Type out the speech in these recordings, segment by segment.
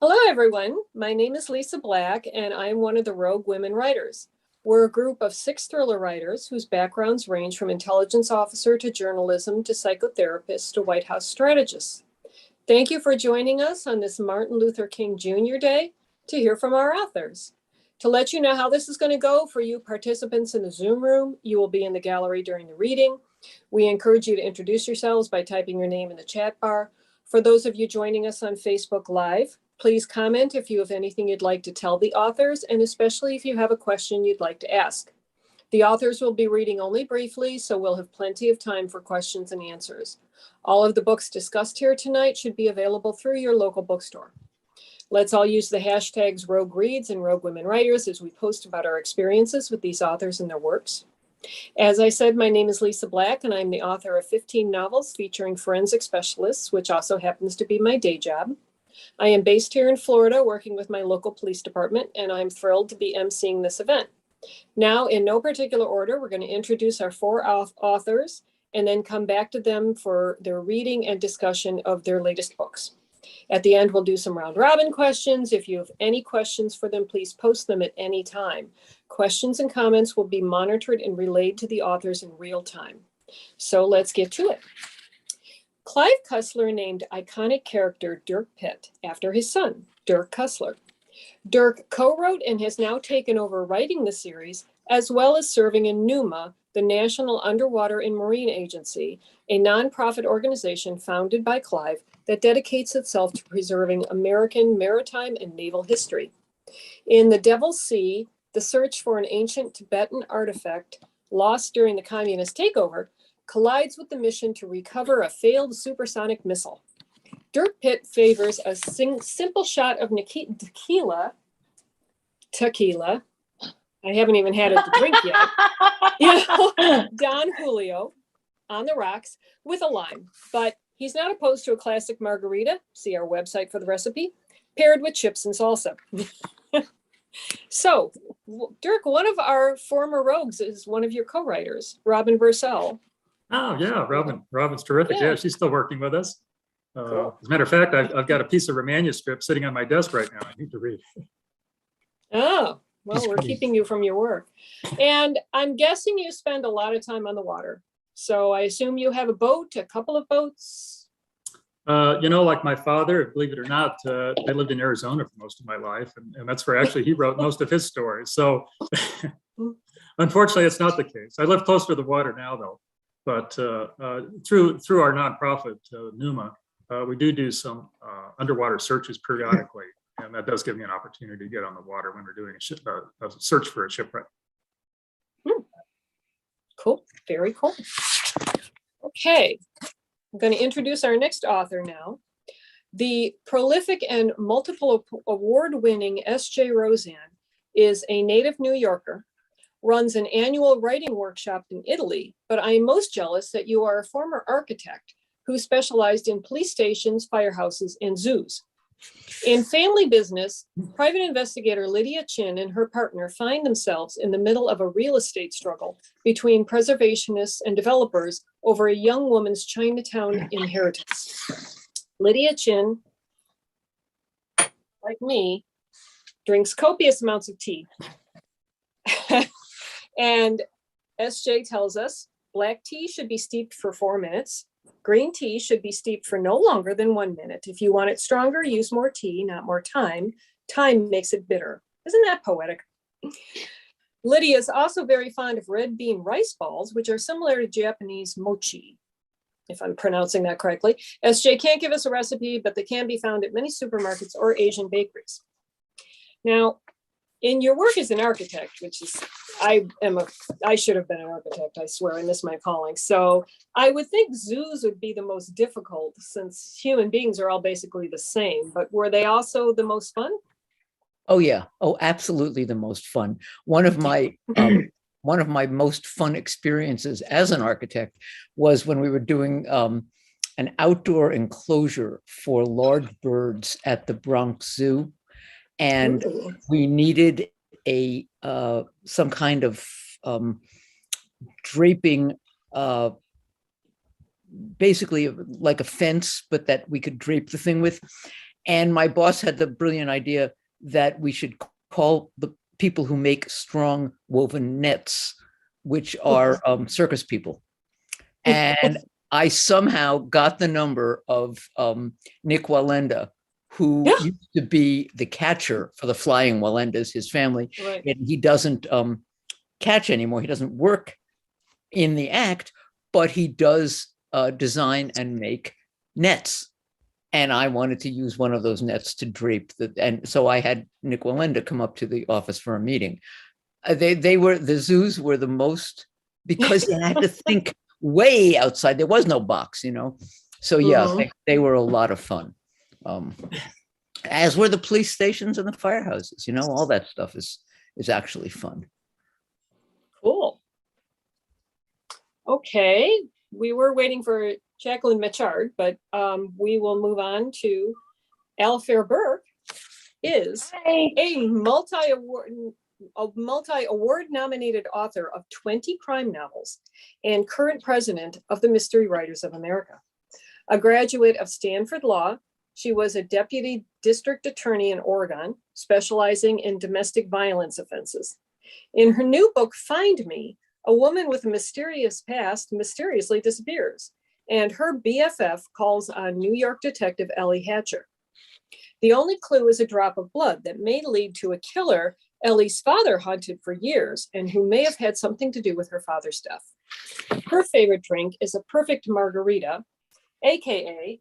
Hello, everyone. My name is Lisa Black, and I'm one of the Rogue Women Writers. We're a group of 6 thriller writers whose backgrounds range from intelligence officer to journalism to psychotherapist to White House strategist. Thank you for joining us on this Martin Luther King Jr. Day to hear from our authors. To let you know how this is going to go for you participants in the Zoom room, you will be in the gallery during the reading. We encourage you to introduce yourselves by typing your name in the chat bar. For those of you joining us on Facebook Live, please comment if you have anything you'd like to tell the authors, and especially if you have a question you'd like to ask. The authors will be reading only briefly, so we'll have plenty of time for questions and answers. All of the books discussed here tonight should be available through your local bookstore. Let's all use the hashtags Rogue Reads and Rogue Women Writers as we post about our experiences with these authors and their works. As I said, my name is Lisa Black, and I'm the author of 15 novels featuring forensic specialists, which also happens to be my day job. I am based here in Florida, working with my local police department, and I'm thrilled to be emceeing this event. Now, in no particular order, we're going to introduce our 4 authors and then come back to them for their reading and discussion of their latest books. At the end, we'll do some round robin questions. If you have any questions for them, please post them at any time. Questions and comments will be monitored and relayed to the authors in real time. So let's get to it. Clive Cussler named iconic character Dirk Pitt after his son, Dirk Cussler. Dirk co-wrote and has now taken over writing the series, as well as serving in NUMA, the National Underwater and Marine Agency, a nonprofit organization founded by Clive that dedicates itself to preserving American maritime and naval history. In The Devil's Sea, the search for an ancient Tibetan artifact lost during the communist takeover collides with the mission to recover a failed supersonic missile. Dirk Pitt favors a simple shot of tequila. I haven't even had it to drink yet. Don Julio on the rocks with a lime, but he's not opposed to a classic margarita, see our website for the recipe, paired with chips and salsa. So, Dirk, one of our former rogues is one of your co-writers, Robin Bursell. Oh yeah, Robin's terrific. Yeah, she's still working with us. Cool. As a matter of fact, I've got a piece of her manuscript sitting on my desk right now. I need to read. Oh, well, we're keeping you from your work. And I'm guessing you spend a lot of time on the water. So I assume you have a boat, a couple of boats? Like my father, believe it or not, I lived in Arizona for most of my life, and that's where actually he wrote most of his stories. So unfortunately, it's not the case. I live close to the water now, though. But through our nonprofit, NUMA, we do some underwater searches periodically, and that does give me an opportunity to get on the water when we're doing a search for a shipwreck. Cool, very cool. Okay, I'm going to introduce our next author now. The prolific and multiple award-winning S.J. Rozan is a native New Yorker, runs an annual writing workshop in Italy, but I am most jealous that you are a former architect who specialized in police stations, firehouses, and zoos. In family business, private investigator Lydia Chin and her partner find themselves in the middle of a real estate struggle between preservationists and developers over a young woman's Chinatown inheritance. Lydia Chin, like me, drinks copious amounts of tea. And SJ tells us black tea should be steeped for 4 minutes. Green tea should be steeped for no longer than 1 minute. If you want it stronger, use more tea, not more time. Time makes it bitter. Isn't that poetic? Lydia is also very fond of red bean rice balls, which are similar to Japanese mochi, if I'm pronouncing that correctly. SJ can't give us a recipe, but they can be found at many supermarkets or Asian bakeries. Now, in your work as an architect, which is, I should have been an architect, I swear, I miss my calling. So I would think zoos would be the most difficult since human beings are all basically the same, but were they also the most fun? Oh yeah, oh absolutely the most fun. One of my most fun experiences as an architect was when we were doing an outdoor enclosure for large birds at the Bronx Zoo. And we needed a some kind of draping basically like a fence, but that we could drape the thing with. And my boss had the brilliant idea that we should call the people who make strong woven nets, which are circus people. And I somehow got the number of Nick Walenda, who used to be the catcher for the Flying Walendas, his family. Right. And he doesn't catch anymore. He doesn't work in the act, but he does design and make nets. And I wanted to use one of those nets to drape and so I had Nick Walenda come up to the office for a meeting. The zoos were the most, because you had to think way outside. There was no box, So yeah, they were a lot of fun. As were the police stations and the firehouses, all that stuff is actually fun. Cool. Okay, we were waiting for Jacqueline Mitchard, but we will move on to Alfair Burke is a multi-award nominated author of 20 crime novels and current president of the Mystery Writers of America. A graduate of Stanford Law, she was a deputy district attorney in Oregon, specializing in domestic violence offenses. In her new book, Find Me, a woman with a mysterious past mysteriously disappears, and her BFF calls on New York detective Ellie Hatcher. The only clue is a drop of blood that may lead to a killer Ellie's father hunted for years and who may have had something to do with her father's death. Her favorite drink is a perfect margarita, AKA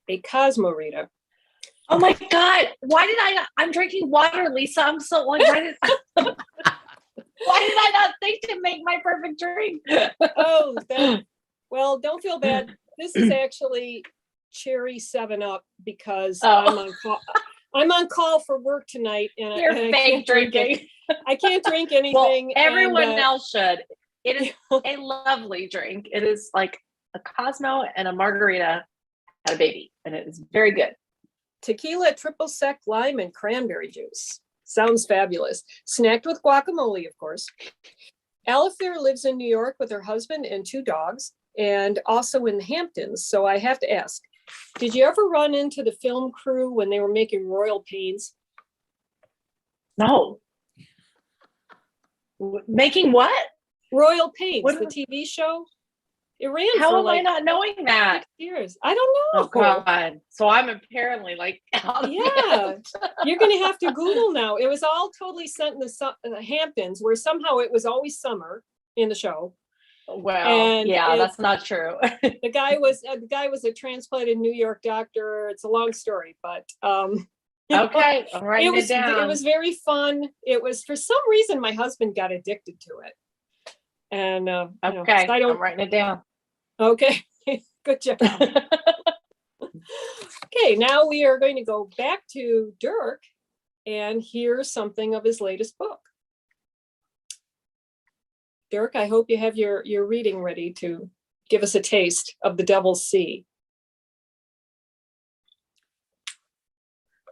a Cosmorita. Oh my God. I'm drinking water, Lisa. I'm so like, why did I not think to make my perfect drink? Well, don't feel bad. This is actually cherry 7-Up because I'm on call for work tonight, and You're I fake drinking. I can't drink anything. Well, everyone else should. It is a lovely drink. It is like a Cosmo and a margarita had a baby, and it is very good. Tequila, triple sec, lime, and cranberry juice. Sounds fabulous. Snacked with guacamole, of course. Alafair lives in New York with her husband and 2 dogs, and also in the Hamptons. So I have to ask, did you ever run into the film crew when they were making Royal Pains? No. Making what? Royal Pains, the TV show. It ran How for am I not knowing that? 6 years. I don't know. Oh God. So I'm apparently like yeah. You're gonna have to Google now. It was all totally set in the Hamptons, where somehow it was always summer in the show. Well, and that's not true. the guy was a transplanted New York doctor. It's a long story, but okay, I'm writing it down. It was very fun. It was, for some reason, my husband got addicted to it. And okay, I'm writing it down. Okay, good job. Okay, now we are going to go back to Dirk and hear something of his latest book. Dirk, I hope you have your reading ready to give us a taste of the Devil's Sea.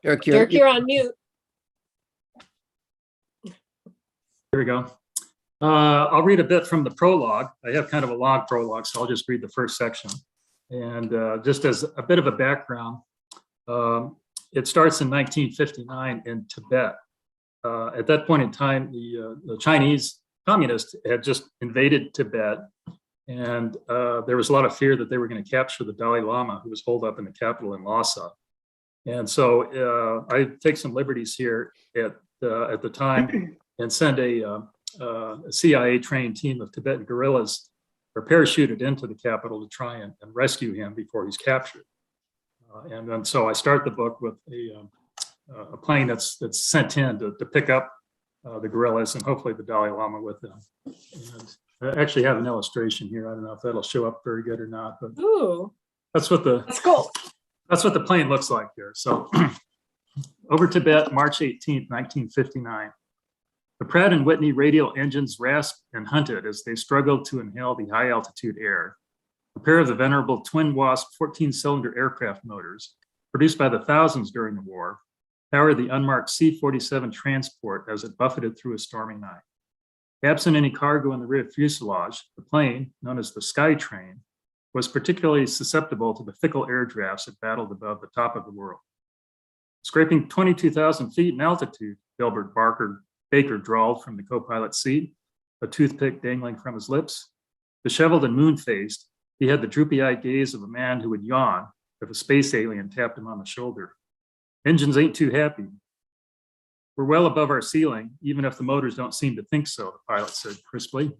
Dirk, you're on mute. Here we go. I'll read a bit from the prologue. I have kind of a long prologue, so I'll just read the first section. And just as a bit of a background, it starts in 1959 in Tibet. At that point in time, the Chinese communists had just invaded Tibet, and there was a lot of fear that they were going to capture the Dalai Lama, who was holed up in the capital in Lhasa. And so I take some liberties here at the time and send a CIA-trained team of Tibetan guerrillas are parachuted into the capital to try and rescue him before he's captured. And then so I start the book with a plane that's sent in to pick up the guerrillas and hopefully the Dalai Lama with them. And I actually have an illustration here. I don't know if that'll show up very good or not, but Ooh. That's cool. That's what the plane looks like here. So over Tibet, March 18th, 1959. The Pratt & Whitney radial engines rasped and hunted as they struggled to inhale the high-altitude air. A pair of the venerable twin Wasp 14-cylinder aircraft motors, produced by the thousands during the war, powered the unmarked C-47 transport as it buffeted through a stormy night. Absent any cargo in the rear fuselage, the plane, known as the Sky Train, was particularly susceptible to the fickle air drafts that battled above the top of the world. Scraping 22,000 feet in altitude, Delbert Baker drawled from the co-pilot's seat, a toothpick dangling from his lips. Disheveled and moon-faced, he had the droopy-eyed gaze of a man who would yawn if a space alien tapped him on the shoulder. Engines ain't too happy. We're well above our ceiling, even if the motors don't seem to think so, the pilot said crisply.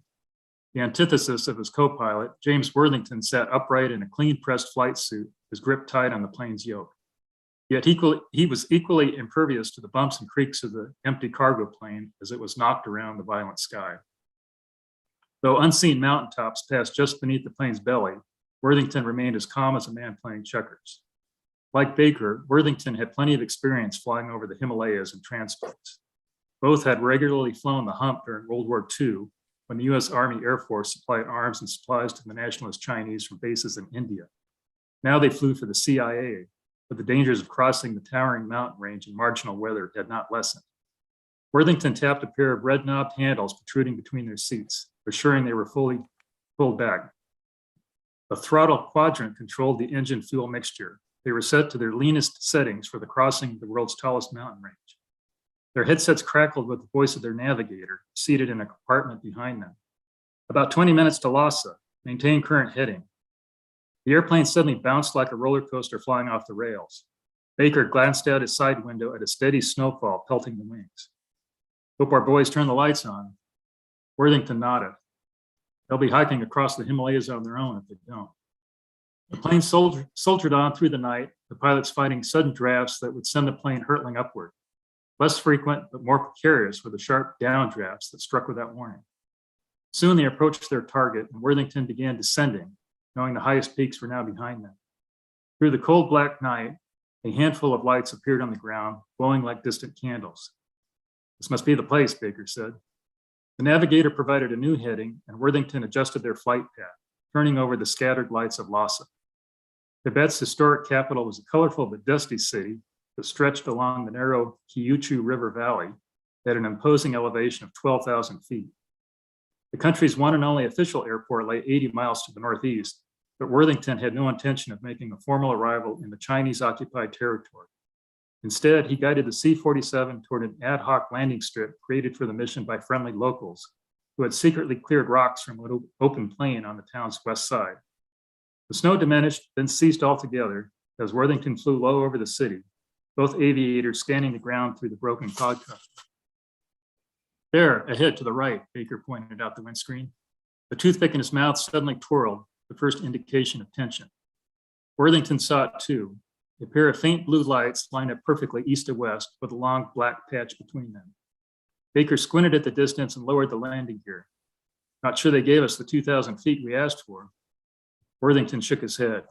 The antithesis of his co-pilot, James Worthington, sat upright in a clean-pressed flight suit, his grip tight on the plane's yoke. Yet he was equally impervious to the bumps and creaks of the empty cargo plane as it was knocked around the violent sky. Though unseen mountaintops passed just beneath the plane's belly, Worthington remained as calm as a man playing checkers. Like Baker, Worthington had plenty of experience flying over the Himalayas in transports. Both had regularly flown the hump during World War II, when the US Army Air Force supplied arms and supplies to the nationalist Chinese from bases in India. Now they flew for the CIA, but the dangers of crossing the towering mountain range in marginal weather had not lessened. Worthington tapped a pair of red-knobbed handles protruding between their seats, assuring they were fully pulled back. A throttle quadrant controlled the engine fuel mixture. They were set to their leanest settings for the crossing of the world's tallest mountain range. Their headsets crackled with the voice of their navigator, seated in a compartment behind them. About 20 minutes to Lhasa, maintain current heading. The airplane suddenly bounced like a roller coaster flying off the rails. Baker glanced out his side window at a steady snowfall pelting the wings. Hope our boys turn the lights on. Worthington nodded. They'll be hiking across the Himalayas on their own if they don't. The plane soldiered on through the night, the pilots fighting sudden drafts that would send the plane hurtling upward. Less frequent, but more precarious were the sharp downdrafts that struck without warning. Soon they approached their target, and Worthington began descending, knowing the highest peaks were now behind them. Through the cold black night, a handful of lights appeared on the ground, glowing like distant candles. This must be the place, Baker said. The navigator provided a new heading, and Worthington adjusted their flight path, turning over the scattered lights of Lhasa. Tibet's historic capital was a colorful but dusty city that stretched along the narrow Kyushu River Valley at an imposing elevation of 12,000 feet. The country's one and only official airport lay 80 miles to the northeast, but Worthington had no intention of making a formal arrival in the Chinese-occupied territory. Instead, he guided the C-47 toward an ad hoc landing strip created for the mission by friendly locals who had secretly cleared rocks from an open plain on the town's west side. The snow diminished, then ceased altogether as Worthington flew low over the city, both aviators scanning the ground through the broken fog cover. There, ahead to the right, Baker pointed out the windscreen. The toothpick in his mouth suddenly twirled, the first indication of tension. Worthington saw it too. A pair of faint blue lights lined up perfectly east to west with a long black patch between them. Baker squinted at the distance and lowered the landing gear. Not sure they gave us the 2,000 feet we asked for. Worthington shook his head.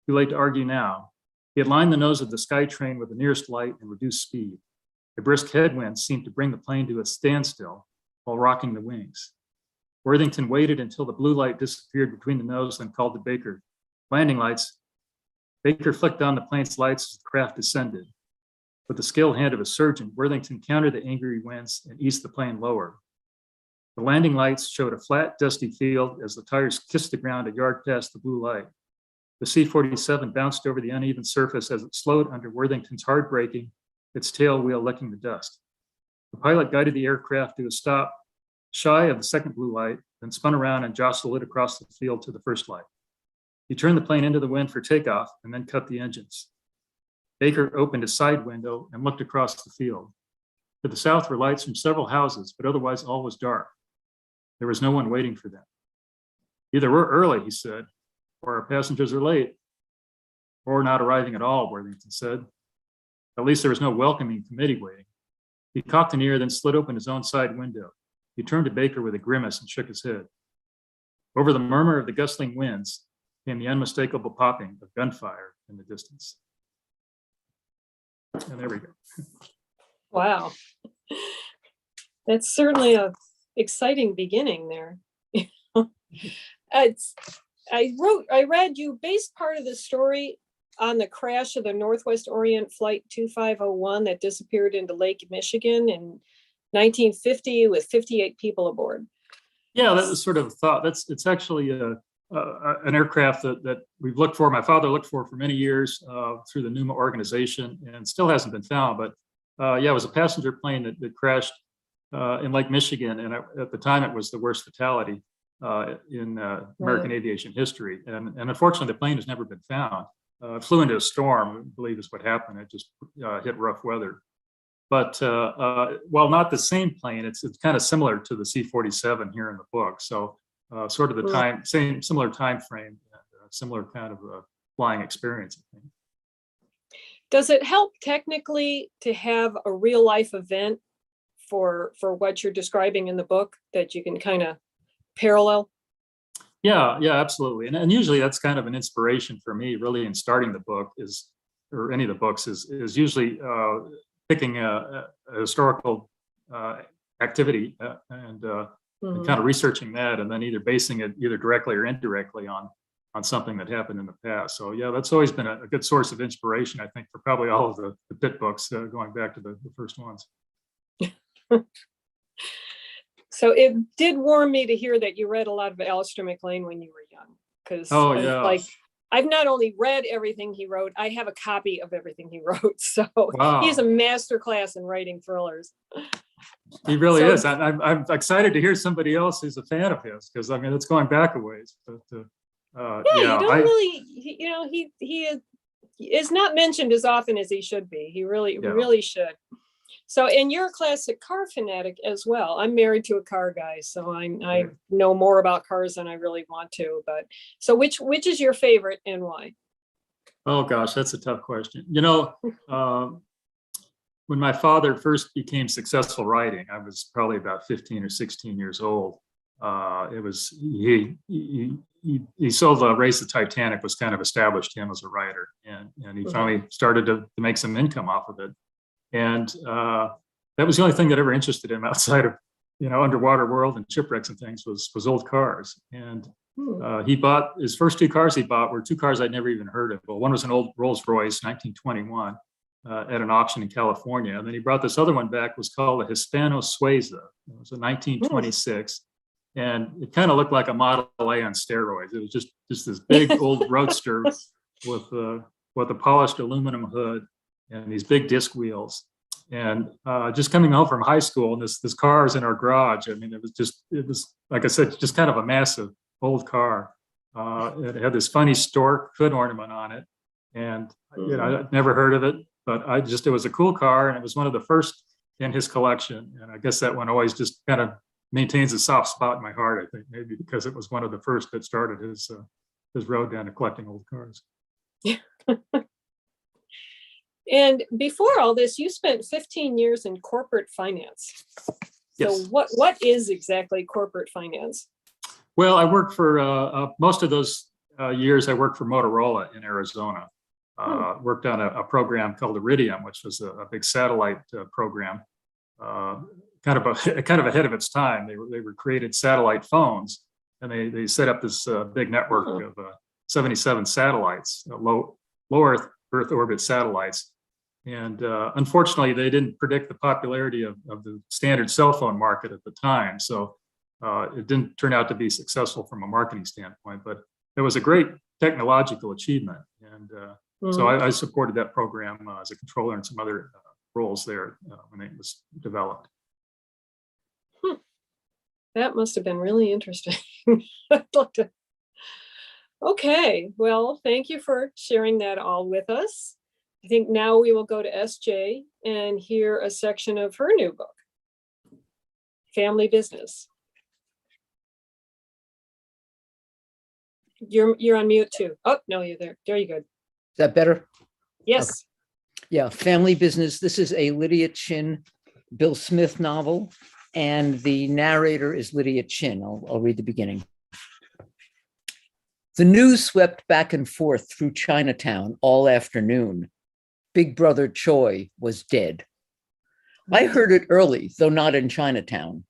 Too late to argue now. He had lined the nose of the Sky Train with the nearest light and reduced speed. A brisk headwind seemed to bring the plane to a standstill while rocking the wings. Worthington waited until the blue light disappeared between the nose, then called to Baker. Landing lights. Baker flicked on the plane's lights as the craft descended. With the skilled hand of a surgeon, Worthington countered the angry winds and eased the plane lower. The landing lights showed a flat, dusty field as the tires kissed the ground a yard past the blue light. The C-47 bounced over the uneven surface as it slowed under Worthington's hard braking, its tail wheel licking the dust. The pilot guided the aircraft to a stop shy of the second blue light, then spun around and jostled it across the field to the first light. He turned the plane into the wind for takeoff and then cut the engines. Baker opened a side window and looked across the field. To the south were lights from several houses, but otherwise all was dark. There was no one waiting for them. Either we're early, he said, or our passengers are late, or not arriving at all, Worthington said. At least there was no welcoming committee waiting. He cocked an ear, then slid open his own side window. He turned to Baker with a grimace and shook his head. Over the murmur of the gustling winds came the unmistakable popping of gunfire in the distance. And there we go. Wow. That's certainly a exciting beginning there. I read you based part of the story on the crash of the Northwest Orient Flight 2501 that disappeared into Lake Michigan in 1950 with 58 people aboard. Yeah, that was sort of thought. It's actually an aircraft that we've looked for. My father looked for many years through the NUMA organization, and still hasn't been found. But yeah, it was a passenger plane that crashed in Lake Michigan, and at the time it was the worst fatality in American aviation history. And unfortunately, the plane has never been found. It flew into a storm, I believe is what happened. It just hit rough weather. But while not the same plane, it's kind of similar to the C-47 here in the book. So sort of the similar time frame, similar kind of flying experience, I think. Does it help technically to have a real life event for what you're describing in the book that you can kind of parallel? Yeah, absolutely. And usually that's kind of an inspiration for me, really, in starting the book or any of the books is usually picking a historical activity and kind of researching that, and then either basing it either directly or indirectly on something that happened in the past. So yeah, that's always been a good source of inspiration, I think, for probably all of the Pitt books, going back to the first ones. So it did warm me to hear that you read a lot of Alistair MacLean when you were young, because like I've not only read everything he wrote, I have a copy of everything he wrote. So he's a master class in writing thrillers. He really is. I'm excited to hear somebody else who's a fan of his, because I mean it's going back a ways. But you don't really, he is not mentioned as often as he should be. He really should. So, and you're a classic car fanatic as well. I'm married to a car guy, so I know more about cars than I really want to. But so, which is your favorite and why? Oh gosh, that's a tough question. You know, when my father first became successful writing, I was probably about 15 or 16 years old. It was he sold the Race the Titanic was kind of established him as a writer, and he finally started to make some income off of it. And that was the only thing that ever interested him outside of, underwater world and shipwrecks and things was old cars. And he bought his first two cars were two cars I'd never even heard of. Well, one was an old Rolls Royce, 1921, at an auction in California. And then he brought this other one back, was called a Hispano Suiza. It was a 1926. And it kind of looked like a Model A on steroids. It was just this big old roadster with a polished aluminum hood and these big disc wheels. And just coming home from high school, and this car is in our garage. I mean, it was like I said, just kind of a massive old car. It had this funny stork hood ornament on it, and I'd never heard of it, but it was a cool car, and it was one of the first in his collection. And I guess that one always just kind of maintains a soft spot in my heart, I think, maybe because it was one of the first that started his road down to collecting old cars. And before all this, you spent 15 years in corporate finance. Yes. So what is exactly corporate finance? Well, I worked for most of those years. I worked for Motorola in Arizona. Worked on a program called Iridium, which was a big satellite program, kind of ahead of its time. They were created satellite phones, and they set up this big network of 77 satellites, low Earth orbit satellites. And unfortunately, they didn't predict the popularity of the standard cell phone market at the time. So it didn't turn out to be successful from a marketing standpoint, but it was a great technological achievement. And so I supported that program as a controller and some other roles there when it was developed. That must have been really interesting. Okay, well, thank you for sharing that all with us. I think now we will go to SJ and hear a section of her new book, Family Business. You're on mute too. Oh, no, you're there. There you go. Is that better? Yes. Okay. Yeah, Family Business. This is a Lydia Chin, Bill Smith novel, and the narrator is Lydia Chin. I'll read the beginning. The news swept back and forth through Chinatown all afternoon. Big Brother Choi was dead. I heard it early, though not in Chinatown.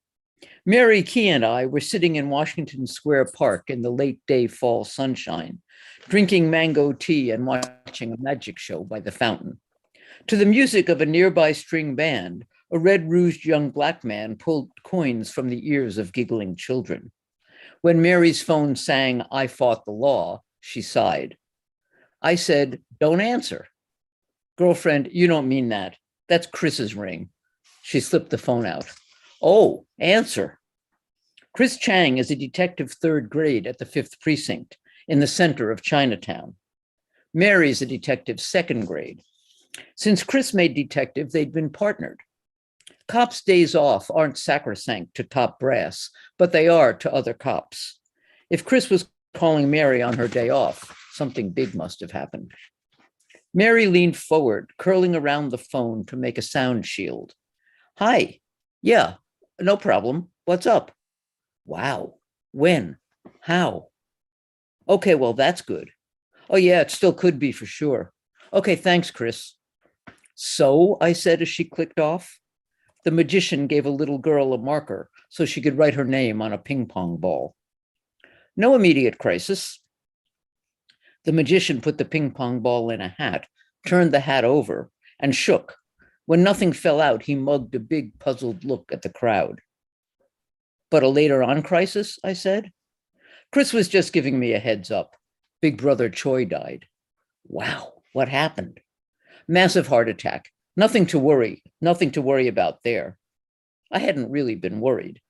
Mary Key and I were sitting in Washington Square Park in the late day fall sunshine, drinking mango tea and watching a magic show by the fountain. To the music of a nearby string band, A red-rouged young black man pulled coins from the ears of giggling children. When Mary's phone sang, "I fought the law," she sighed. I said, "Don't answer." "Girlfriend, you don't mean that. That's Chris's ring." She slipped the phone out. "Oh, answer." Chris Chang is a detective third grade at the 5th Precinct in the center of Chinatown. Mary is a detective second grade. Since Chris made detective, they'd been partnered. Cops' days off aren't sacrosanct to top brass, but they are to other cops. If Chris was calling Mary on her day off, something big must have happened. Mary leaned forward, curling around the phone to make a sound shield. "Hi. Yeah, no problem. What's up?" "Wow. When? How?" "Okay, well, that's good." "Oh, yeah, it still could be for sure." "Okay, thanks, Chris." "So," I said as she clicked off. The magician gave a little girl a marker so she could write her name on a ping pong ball. "No immediate crisis." The magician put the ping pong ball in a hat, turned the hat over, and shook. When nothing fell out, he mugged a big puzzled look at the crowd. "But a later on crisis," I said. "Chris was just giving me a heads up. Big brother Choi died." "Wow, what happened?" "Massive heart attack. Nothing to worry about there." I hadn't really been worried.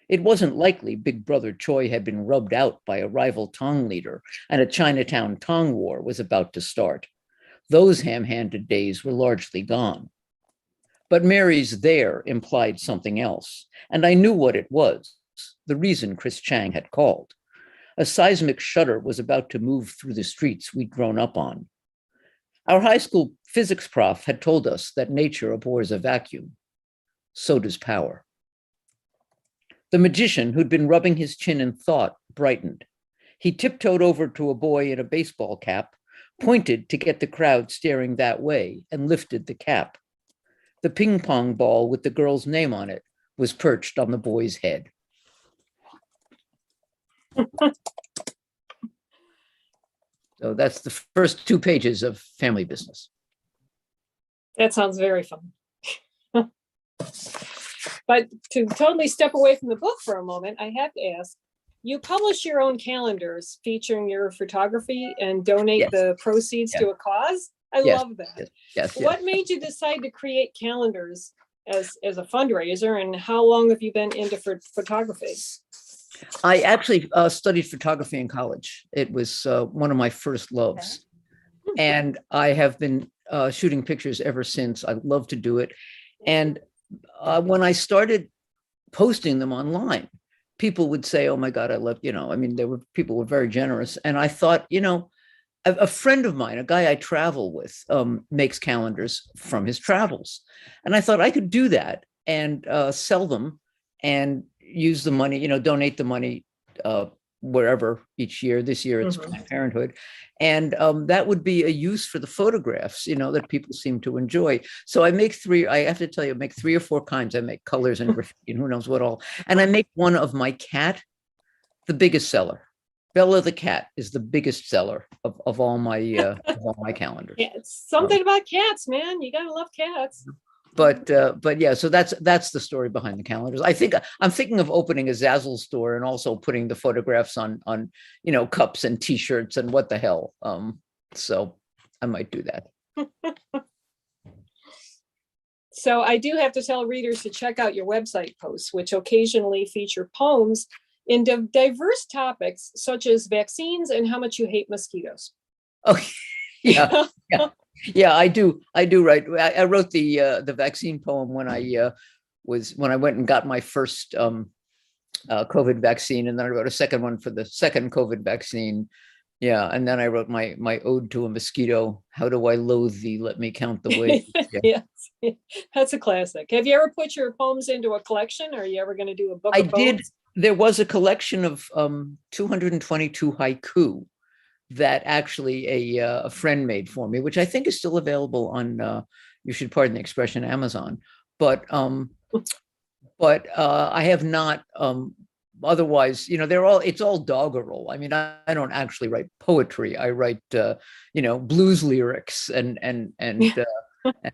It wasn't likely Big Brother Choi had been rubbed out by a rival Tong leader and a Chinatown Tong war was about to start. Those ham-handed days were largely gone. But Mary's there implied something else, and I knew what it was, the reason Chris Chang had called. A seismic shudder was about to move through the streets we'd grown up on. Our high school physics prof had told us that nature abhors a vacuum. So does power. The magician, who'd been rubbing his chin in thought, brightened. He tiptoed over to a boy in a baseball cap, pointed to get the crowd staring that way, and lifted the cap. The ping pong ball with the girl's name on it was perched on the boy's head. So that's the first 2 pages of Family Business. That sounds very fun. But to totally step away from the book for a moment, I have to ask, you publish your own calendars featuring your photography and donate Yes. the proceeds to a cause? I Yes. love that. Yes. What made you decide to create calendars as a fundraiser, and how long have you been into photography? I actually studied photography in college. It was one of my first loves. Okay. And I have been shooting pictures ever since. I love to do it. And when I started posting them online, people would say, "Oh my God, I love," people were very generous. And I thought, a friend of mine, a guy I travel with, makes calendars from his travels. And I thought I could do that and sell them and use the money, donate the money wherever each year. This year it's Planned Parenthood. And that would be a use for the photographs, that people seem to enjoy. So I make I have to tell you, I make 3 or 4 kinds. I make colors and graffiti and who knows what all. And I make one of my cat, the biggest seller. Bella the cat is the biggest seller of all my calendars. Yeah, it's something about cats, man. You gotta love cats. But yeah, so that's the story behind the calendars. I'm thinking of opening a Zazzle store and also putting the photographs on cups and T-shirts and what the hell. So I might do that. So I do have to tell readers to check out your website posts, which occasionally feature poems in diverse topics such as vaccines and how much you hate mosquitoes. Oh, yeah. Yeah, I do write. I wrote the vaccine poem when I went and got my first COVID vaccine, and then I wrote a second one for the second COVID vaccine. Yeah, and then I wrote my ode to a mosquito. How do I loathe thee? Let me count the ways. Yeah. Yes, that's a classic. Have you ever put your poems into a collection? Or are you ever going to do a book? I of poems? did. There was a collection of 222 haiku that actually a friend made for me, which I think is still available on, you should pardon the expression, Amazon. But I have not. Otherwise, it's all doggerel. I mean, I don't actually write poetry. I write, blues lyrics and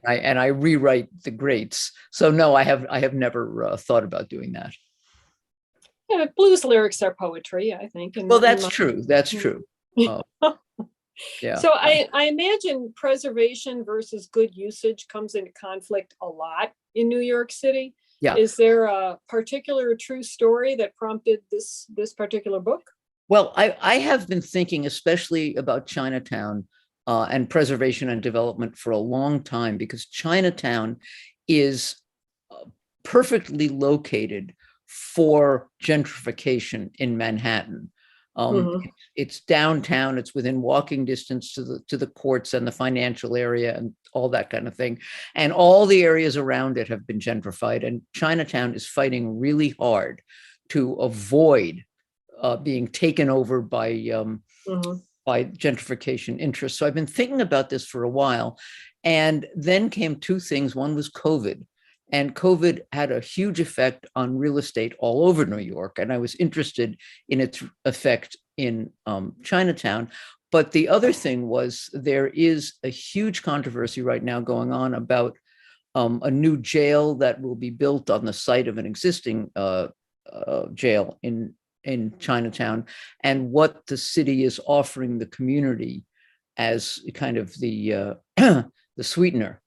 and I rewrite the greats. So no, I have never thought about doing that. Yeah, blues lyrics are poetry, I think. Well, that's true. That's true. Yeah. So I imagine preservation versus good usage comes into conflict a lot in New York City. Yeah. Is there a particular true story that prompted this particular book? Well, I have been thinking especially about Chinatown and preservation and development for a long time, because Chinatown is perfectly located for gentrification in Manhattan. It's downtown, it's within walking distance to the courts and the financial area and all that kind of thing. And all the areas around it have been gentrified, and Chinatown is fighting really hard to avoid being taken over by gentrification interests. So I've been thinking about this for a while, and then came two things. One was COVID, and COVID had a huge effect on real estate all over New York, and I was interested in its effect in Chinatown. But the other thing was, there is a huge controversy right now going on about a new jail that will be built on the site of an existing jail in Chinatown, and what the city is offering the community as kind of the sweetener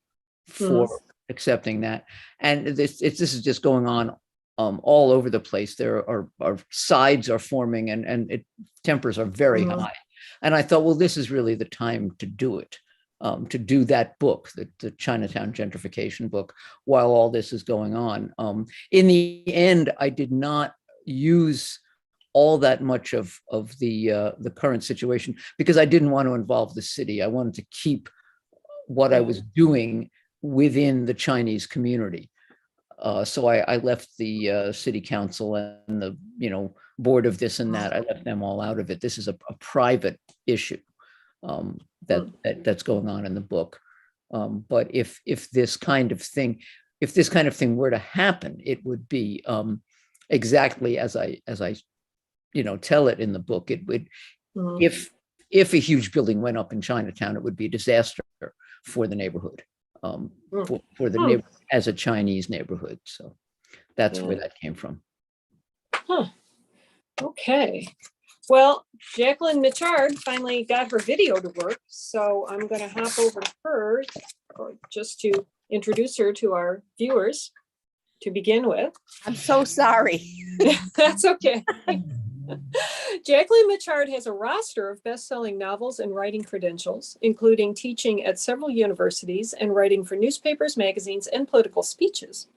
for accepting that. And this is just going on all over the place. There are sides are forming, and tempers are very high. And I thought, well, this is really the time to do it, to do that book, the Chinatown gentrification book, while all this is going on. In the end, I did not use all that much of the current situation, because I didn't want to involve the city. I wanted to keep what I was doing within the Chinese community. So I left the city council and the board of this and that. I left them all out of it. This is a private issue that's going on in the book. But if this kind of thing were to happen, it would be exactly as I tell it in the book. It would, if a huge building went up in Chinatown, it would be a disaster for the neighborhood, for the neighborhood as a Chinese neighborhood. So that's where that came from. Okay. Well, Jacqueline Mitchard finally got her video to work, so I'm going to hop over to her just to introduce her to our viewers to begin with. I'm so sorry. That's okay. Jacqueline Mitchard has a roster of best-selling novels and writing credentials, including teaching at several universities and writing for newspapers, magazines, and political speeches.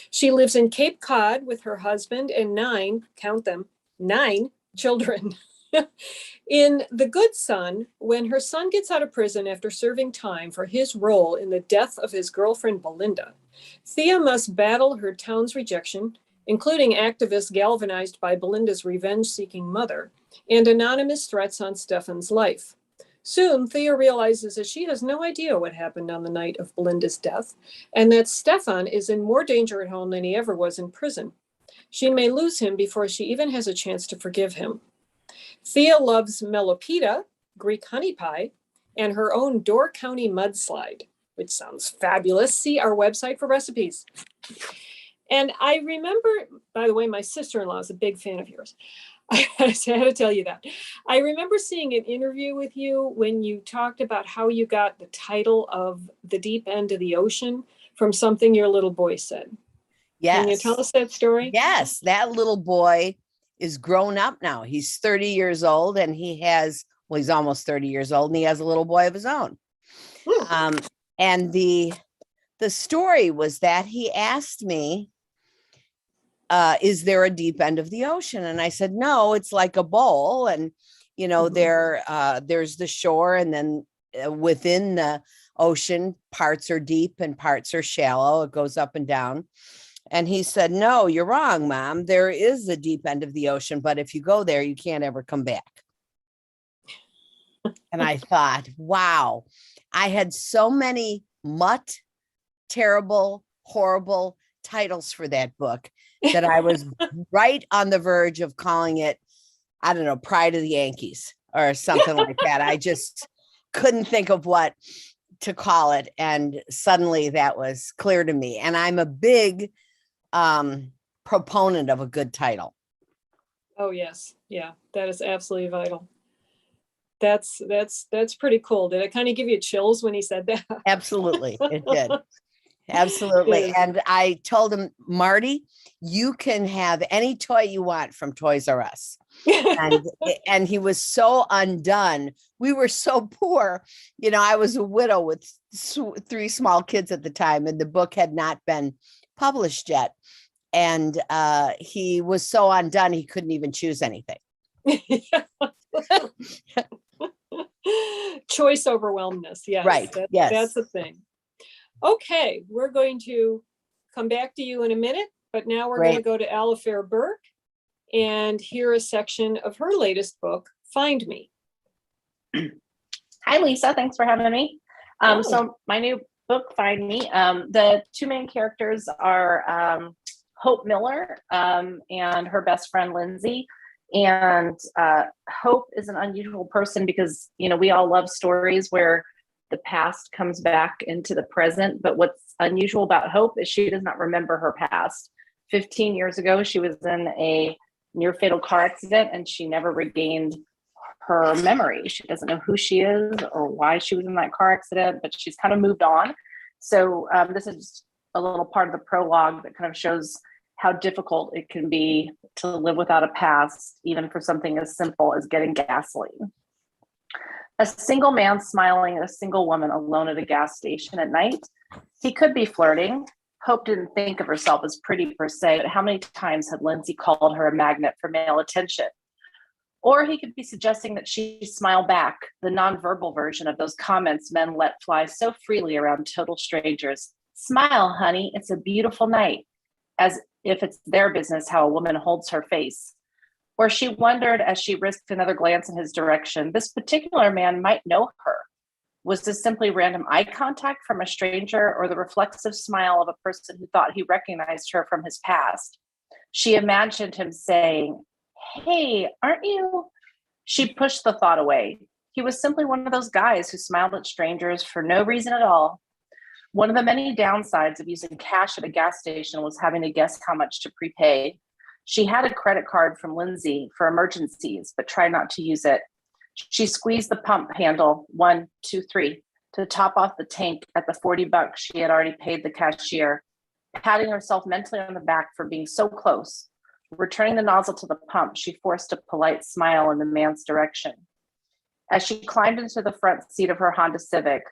She lives in Cape Cod with her husband and 9 children. In The Good Son, when her son gets out of prison after serving time for his role in the death of his girlfriend Belinda, Thea must battle her town's rejection, including activists galvanized by Belinda's revenge-seeking mother and anonymous threats on Stefan's life. Soon, Thea realizes that she has no idea what happened on the night of Belinda's death, and that Stefan is in more danger at home than he ever was in prison. She may lose him before she even has a chance to forgive him. Thea loves Melopita, Greek honey pie, and her own Door County mudslide, which sounds fabulous. See our website for recipes. And I remember, by the way, my sister-in-law is a big fan of yours. I had to tell you that. I remember seeing an interview with you when you talked about how you got the title of The Deep End of the Ocean from something your little boy said. Yes. Can you tell us that story? Yes, that little boy is grown up now. He's 30 years old, and he's almost 30 years old, and he has a little boy of his own. And the story was that he asked me, is there a deep end of the ocean? And I said, no, it's like a bowl. And, there's the shore, and then within the ocean, parts are deep and parts are shallow. It goes up and down. And he said, no, you're wrong, Mom. There is a deep end of the ocean, but if you go there, you can't ever come back. And I thought, wow, I had so many terrible, horrible titles for that book that I was right on the verge of calling it, I don't know, Pride of the Yankees or something like that. I just couldn't think of what to call it. And suddenly that was clear to me. And I'm a big proponent of a good title. Oh, yes. Yeah, that is absolutely vital. That's pretty cool. Did it kind of give you chills when he said that? Absolutely. It did. Absolutely. Yes. And I told him, Marty, you can have any toy you want from Toys R Us. And he was so undone. We were so poor. You know, I was a widow with 3 small kids at the time, and the book had not been published yet. And he was so undone, he couldn't even choose anything. Choice overwhelmness. Yes. Right. Yes. That's the thing. Okay. We're going to come back to you in a minute, but now we're going to go to Alafair Burke and hear a section of her latest book, Find Me. Hi, Lisa. Thanks for having me. So my new book, Find Me, the 2 main characters are Hope Miller and her best friend, Lindsay. And Hope is an unusual person because, you know, we all love stories where the past comes back into the present. But what's unusual about Hope is she does not remember her past. 15 years ago, she was in a near fatal car accident and she never regained her memory. She doesn't know who she is or why she was in that car accident, but she's kind of moved on. So this is a little part of the prologue that kind of shows how difficult it can be to live without a past, even for something as simple as getting gasoline. A single man smiling at a single woman alone at a gas station at night. He could be flirting. Hope didn't think of herself as pretty per se, but how many times had Lindsay called her a magnet for male attention? Or he could be suggesting that she smile back, the nonverbal version of those comments men let fly so freely around total strangers. Smile, honey, it's a beautiful night. As if it's their business how a woman holds her face. Or she wondered as she risked another glance in his direction, this particular man might know her. Was this simply random eye contact from a stranger or the reflexive smile of a person who thought he recognized her from his past? She imagined him saying, "Hey, aren't you?" She pushed the thought away. He was simply one of those guys who smiled at strangers for no reason at all. One of the many downsides of using cash at a gas station was having to guess how much to prepay. She had a credit card from Lindsay for emergencies, but tried not to use it. She squeezed the pump handle, 1, 2, 3, to top off the tank at the $40 she had already paid the cashier, patting herself mentally on the back for being so close. Returning the nozzle to the pump, she forced a polite smile in the man's direction. As she climbed into the front seat of her Honda Civic,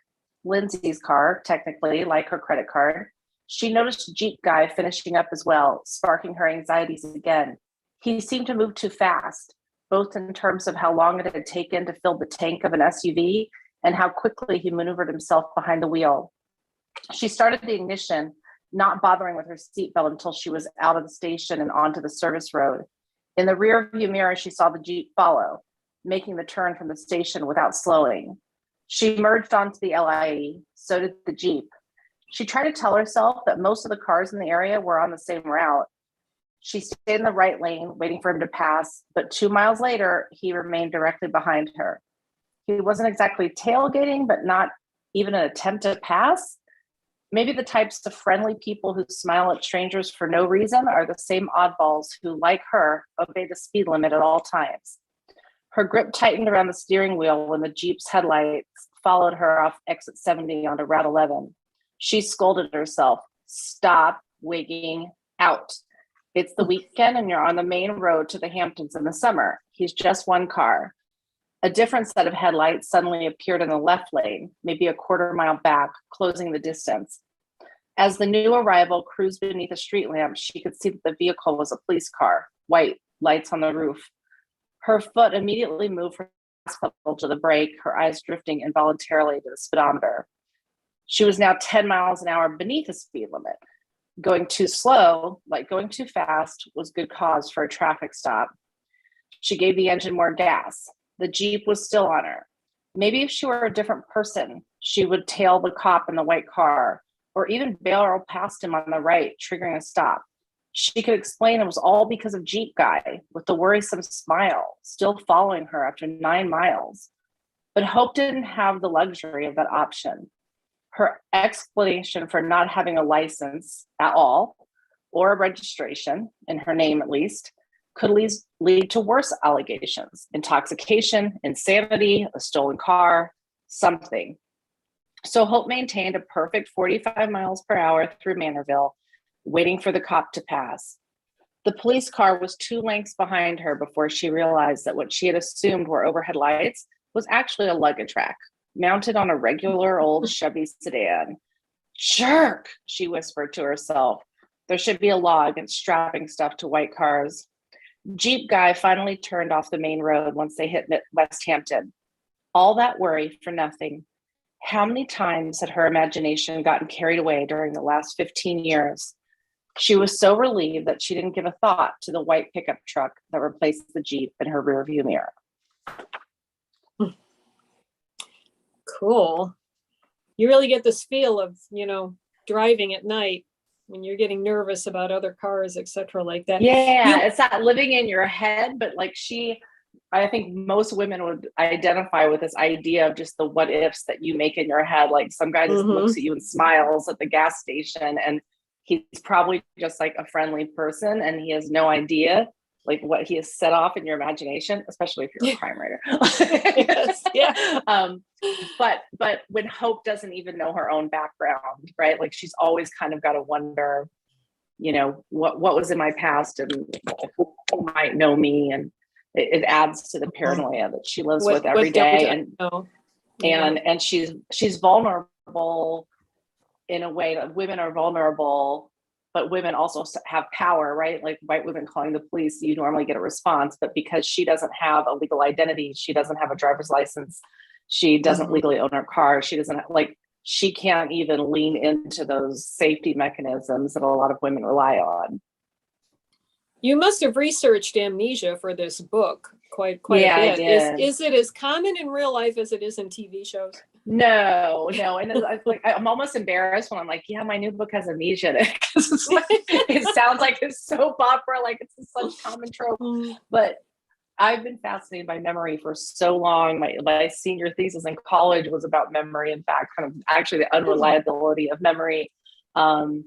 Lindsay's car, technically, like her credit card, she noticed a Jeep guy finishing up as well, sparking her anxieties again. He seemed to move too fast, both in terms of how long it had taken to fill the tank of an SUV and how quickly he maneuvered himself behind the wheel. She started the ignition, not bothering with her seatbelt until she was out of the station and onto the service road. In the rearview mirror, she saw the Jeep follow, making the turn from the station without slowing. She merged onto the LIE, so did the Jeep. She tried to tell herself that most of the cars in the area were on the same route. She stayed in the right lane, waiting for him to pass, but 2 miles later, he remained directly behind her. He wasn't exactly tailgating, but not even an attempt to pass. Maybe the types of friendly people who smile at strangers for no reason are the same oddballs who, like her, obey the speed limit at all times. Her grip tightened around the steering wheel when the Jeep's headlights followed her off exit 70 onto Route 11. She scolded herself, "Stop wigging out. It's the weekend and you're on the main road to the Hamptons in the summer. He's just one car." A different set of headlights suddenly appeared in the left lane, maybe a quarter mile back, closing the distance. As the new arrival cruised beneath a street lamp, she could see that the vehicle was a police car, white, lights on the roof. Her foot immediately moved from the gas pedal to the brake, her eyes drifting involuntarily to the speedometer. She was now 10 miles an hour beneath the speed limit. Going too slow, like going too fast, was good cause for a traffic stop. She gave the engine more gas. The Jeep was still on her. Maybe if she were a different person, she would tail the cop in the white car, or even barrel past him on the right, triggering a stop. She could explain it was all because of Jeep guy with the worrisome smile, still following her after 9 miles. But Hope didn't have the luxury of that option. Her explanation for not having a license at all, or a registration, in her name at least, could lead to worse allegations: intoxication, insanity, a stolen car, something. So Hope maintained a perfect 45 miles per hour through Manorville, waiting for the cop to pass. The police car was 2 lengths behind her before she realized that what she had assumed were overhead lights was actually a luggage rack mounted on a regular old Chevy sedan. Jerk, she whispered to herself. There should be a law against strapping stuff to white cars. Jeep guy finally turned off the main road once they hit West Hampton. All that worry for nothing. How many times had her imagination gotten carried away during the last 15 years? She was so relieved that she didn't give a thought to the white pickup truck that replaced the Jeep in her rearview mirror. Cool. You really get this feel of, driving at night when you're getting nervous about other cars, etc., like that. Yeah, it's not living in your head, but like I think most women would identify with this idea of just the what ifs that you make in your head. Like some guy just looks at you and smiles at the gas station, and he's probably just like a friendly person, and he has no idea like what he has set off in your imagination, especially if you're a crime writer. Yes, yeah. But when Hope doesn't even know her own background, right? Like she's always kind of got to wonder, what was in my past and who might know me, and it adds to the paranoia that she lives with every day. And she's vulnerable in a way that women are vulnerable, but women also have power, right? Like white women calling the police, you normally get a response, but because she doesn't have a legal identity, she doesn't have a driver's license, she doesn't legally own her car, she can't even lean into those safety mechanisms that a lot of women rely on. You must have researched amnesia for this book quite a bit. I did. Is it as common in real life as it is in TV shows? No. And I'm almost embarrassed when I'm like, yeah, my new book has amnesia in it. It sounds like it's soap opera, like it's such common trope. But I've been fascinated by memory for so long. My senior thesis in college was about memory. In fact, kind of actually the unreliability of memory. And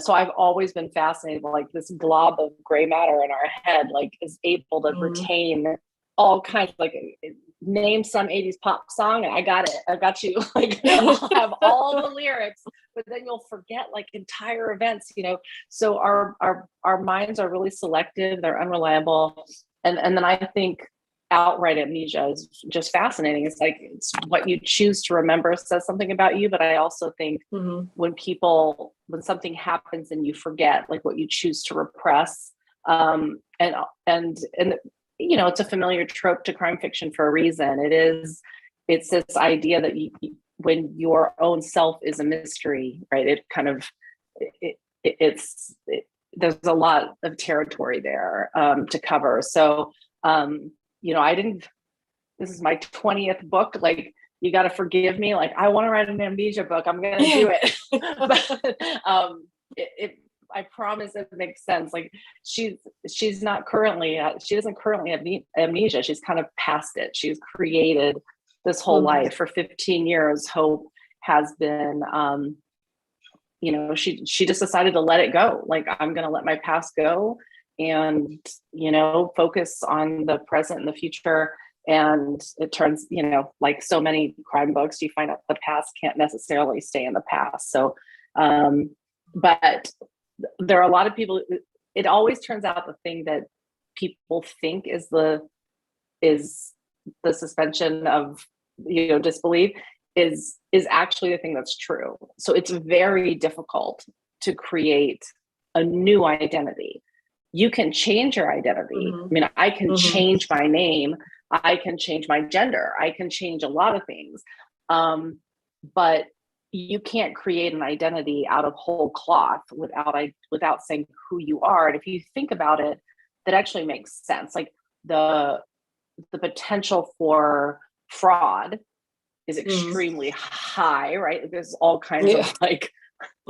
so I've always been fascinated by like this blob of gray matter in our head, like is able to retain all kinds of like name some 80s pop song and I got it. I got you. Like I'll have all the lyrics, but then you'll forget like entire events, So our minds are really selective, they're unreliable. And then I think outright amnesia is just fascinating. It's like it's what you choose to remember says something about you, but I also think when something happens and you forget, like what you choose to repress, and it's a familiar trope to crime fiction for a reason. It's this idea that when your own self is a mystery, right? There's a lot of territory there to cover. So this is my 20th book. Like, you got to forgive me. Like, I want to write an amnesia book. I'm going to do it. But I promise it makes sense. Like she doesn't currently have amnesia. She's kind of past it. She's created this whole life for 15 years. Hope has been, she just decided to let it go. Like, I'm going to let my past go and, focus on the present and the future. And it turns, like so many crime books, you find out the past can't necessarily stay in the past. So, but there are a lot of people, it always turns out the thing that people think is the suspension of, disbelief is actually the thing that's true. So it's very difficult to create a new identity. You can change your identity. I mean, I can change my name. I can change my gender. I can change a lot of things. But you can't create an identity out of whole cloth without saying who you are. And if you think about it, that actually makes sense. Like the potential for fraud is extremely high, right? There's all kinds of like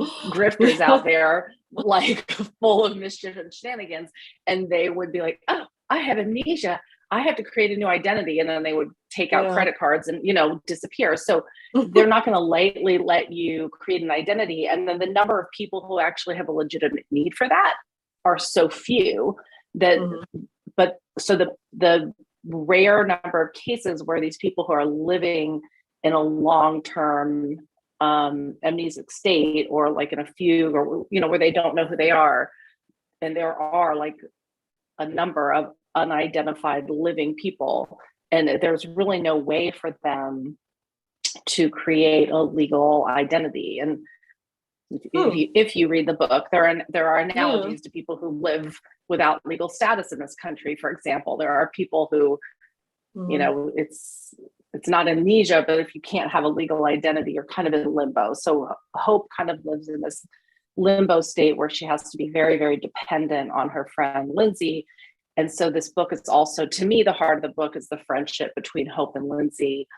grifters out there, like full of mischief and shenanigans. And they would be like, oh, I have amnesia. I have to create a new identity. And then they would take out Yeah. credit cards and, disappear. So they're not going to lightly let you create an identity. And then the number of people who actually have a legitimate need for that are so few that, but so the rare number of cases where these people who are living in a long-term amnesic state, or like in a fugue, or, where they don't know who they are. And there are like a number of unidentified living people, and there's really no way for them to create a legal identity. And if you read the book, there are analogies to people who live without legal status in this country. For example, there are people who, it's not amnesia, but if you can't have a legal identity, you're kind of in limbo. So Hope kind of lives in this limbo state where she has to be very, very dependent on her friend Lindsay. And so this book is also, to me, the heart of the book is the friendship between Hope and Lindsay.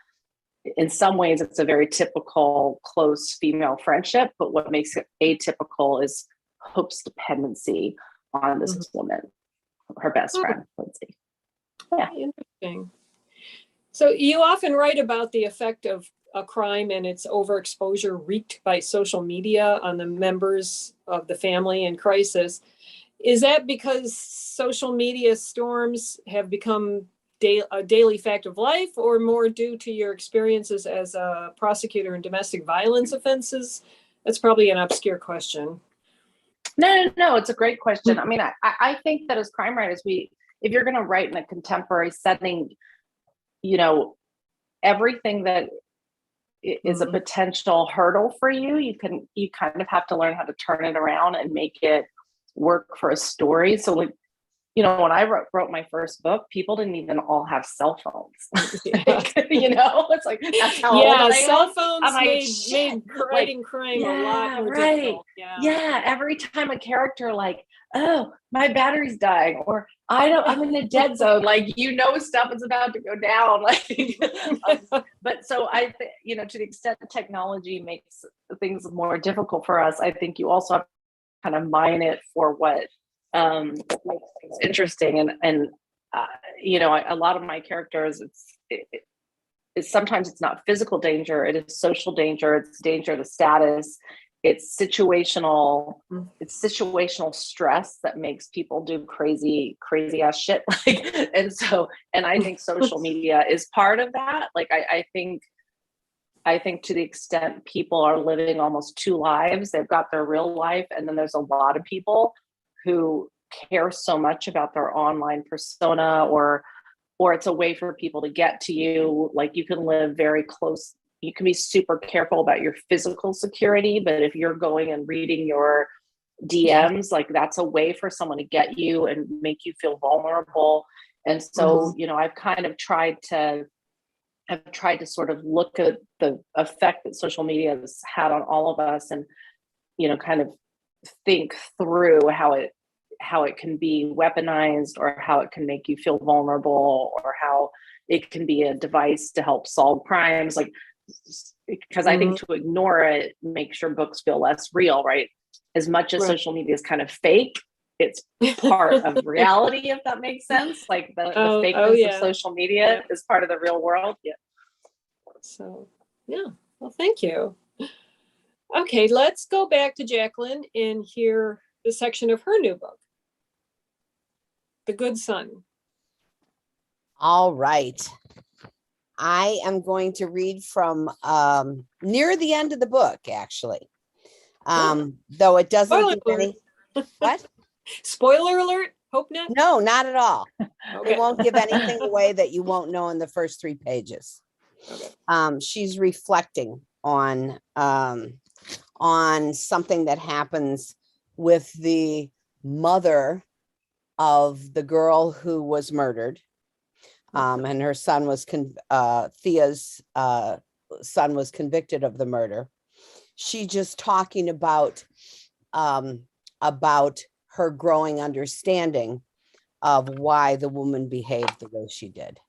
In some ways, it's a very typical close female friendship, but what makes it atypical is Hope's dependency on this woman, her best friend, Lindsay. Yeah. Interesting. So you often write about the effect of a crime and its overexposure wreaked by social media on the members of the family in crisis. Is that because social media storms have become a daily fact of life, or more due to your experiences as a prosecutor in domestic violence offenses? That's probably an obscure question. No, it's a great question. I mean, I think that as crime writers, if you're going to write in a contemporary setting, everything that is a potential hurdle for you, you kind of have to learn how to turn it around and make it work for a story. So like, when I wrote my first book, people didn't even all have cell phones. It's like, that's how old I am. Cell phones made writing crime a lot more difficult. Yeah. Every time a character like, oh, my battery's dying, or I'm in a dead zone, like, stuff is about to go down. But so I think, to the extent that technology makes things more difficult for us, I think you also have to kind of mine it for what makes things interesting. And a lot of my characters, it's sometimes it's not physical danger, it is social danger, it's danger to status, it's situational stress that makes people do crazy ass shit. And I think social media is part of that. Like, I think to the extent people are living almost two lives, they've got their real life, and then there's a lot of people who care so much about their online persona, or it's a way for people to get to you. Like, you can live very close, you can be super careful about your physical security, but if you're going and reading your DMs, like, that's a way for someone to get you and make you feel vulnerable. And so, I've tried to sort of look at the effect that social media has had on all of us, and, kind of think through how it can be weaponized, or how it can make you feel vulnerable, or how it can be a device to help solve crimes. Like, because I think to ignore it makes your books feel less real, right? As much as social media is kind of fake, it's part of reality, if that makes sense. Like, the fakeness of social media is part of the real world. Yeah. So, well, thank you. Okay, let's go back to Jacqueline and hear the section of her new book, The Good Son. All right. I am going to read from near the end of the book, actually. Though it doesn't give any. What? Spoiler alert? Hope not. No, not at all. Okay. It won't give anything away that you won't know in the first 3 pages. Okay. She's reflecting on something that happens with the mother of the girl who was murdered. And her son was Thea's son was convicted of the murder. She just talking about her growing understanding of why the woman behaved the way she did.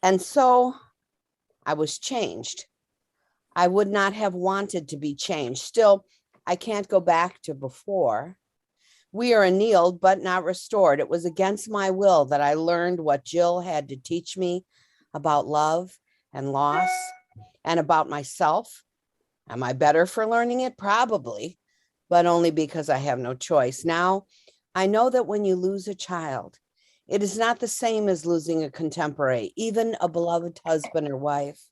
And so I was changed. I would not have wanted to be changed. Still, I can't go back to before. We are annealed, but not restored. It was against my will that I learned what Jill had to teach me about love and loss and about myself. Am I better for learning it? Probably, but only because I have no choice. Now, I know that when you lose a child, it is not the same as losing a contemporary, even a beloved husband or wife.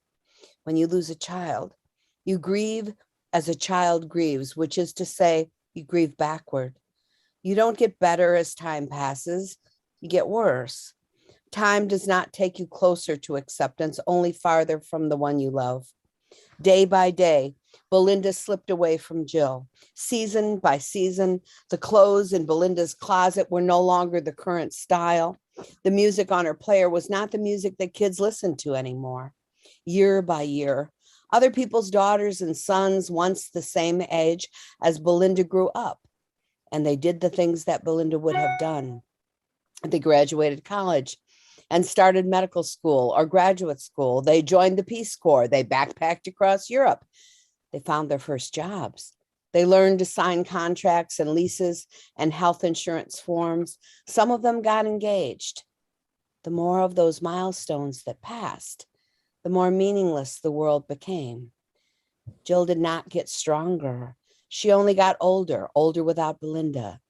When you lose a child, you grieve as a child grieves, which is to say, you grieve backward. You don't get better as time passes, you get worse. Time does not take you closer to acceptance, only farther from the one you love. Day by day, Belinda slipped away from Jill. Season by season, the clothes in Belinda's closet were no longer the current style. The music on her player was not the music that kids listened to anymore. Year by year, other people's daughters and sons, once the same age as Belinda, grew up, and they did the things that Belinda would have done. They graduated college and started medical school or graduate school. They joined the Peace Corps. They backpacked across Europe. They found their first jobs. They learned to sign contracts and leases and health insurance forms. Some of them got engaged. The more of those milestones that passed, the more meaningless the world became. Jill did not get stronger. She only got older, older without Belinda.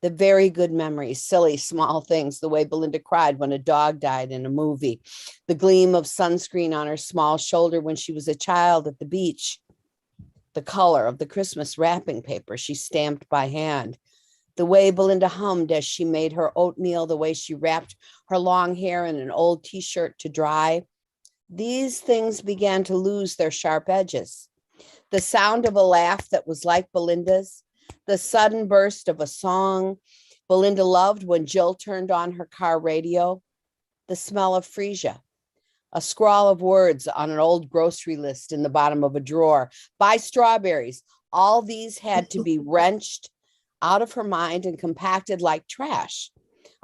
The very good memories, silly, small things, the way Belinda cried when a dog died in a movie, the gleam of sunscreen on her small shoulder when she was a child at the beach, the color of the Christmas wrapping paper she stamped by hand, the way Belinda hummed as she made her oatmeal, the way she wrapped her long hair in an old t-shirt to dry. These things began to lose their sharp edges. The sound of a laugh that was like Belinda's, the sudden burst of a song Belinda loved when Jill turned on her car radio, the smell of freesia, a scrawl of words on an old grocery list in the bottom of a drawer, buy strawberries. All these had to be wrenched out of her mind and compacted like trash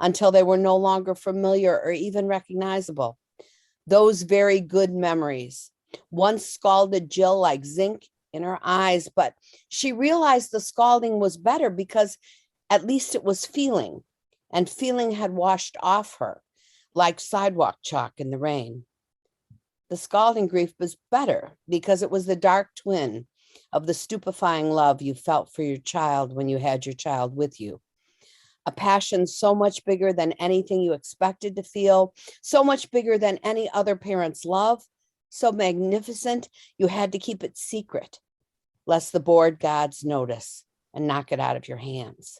until they were no longer familiar or even recognizable. Those very good memories once scalded Jill like zinc in her eyes, but she realized the scalding was better because at least it was feeling, and feeling had washed off her like sidewalk chalk in the rain. The scalding grief was better because it was the dark twin of the stupefying love you felt for your child when you had your child with you. A passion so much bigger than anything you expected to feel, so much bigger than any other parent's love, so magnificent you had to keep it secret, lest the bored gods notice and knock it out of your hands.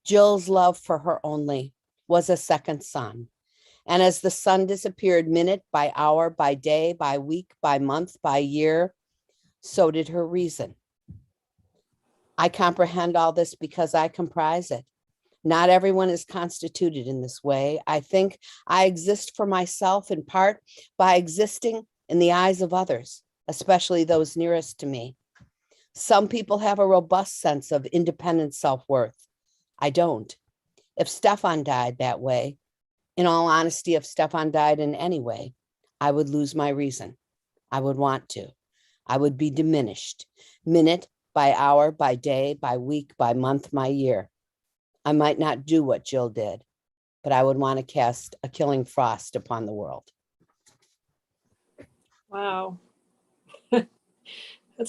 Jill's love for her only was a second son. And as the sun disappeared minute by hour, by day, by week, by month, by year, so did her reason. I comprehend all this because I comprise it. Not everyone is constituted in this way. I think I exist for myself in part by existing in the eyes of others, especially those nearest to me. Some people have a robust sense of independent self-worth. I don't. If Stefan died that way, in all honesty, if Stefan died in any way, I would lose my reason. I would want to. I would be diminished, minute by hour, by day, by week, by month, by year. I might not do what Jill did, but I would want to cast a killing frost upon the world. Wow. That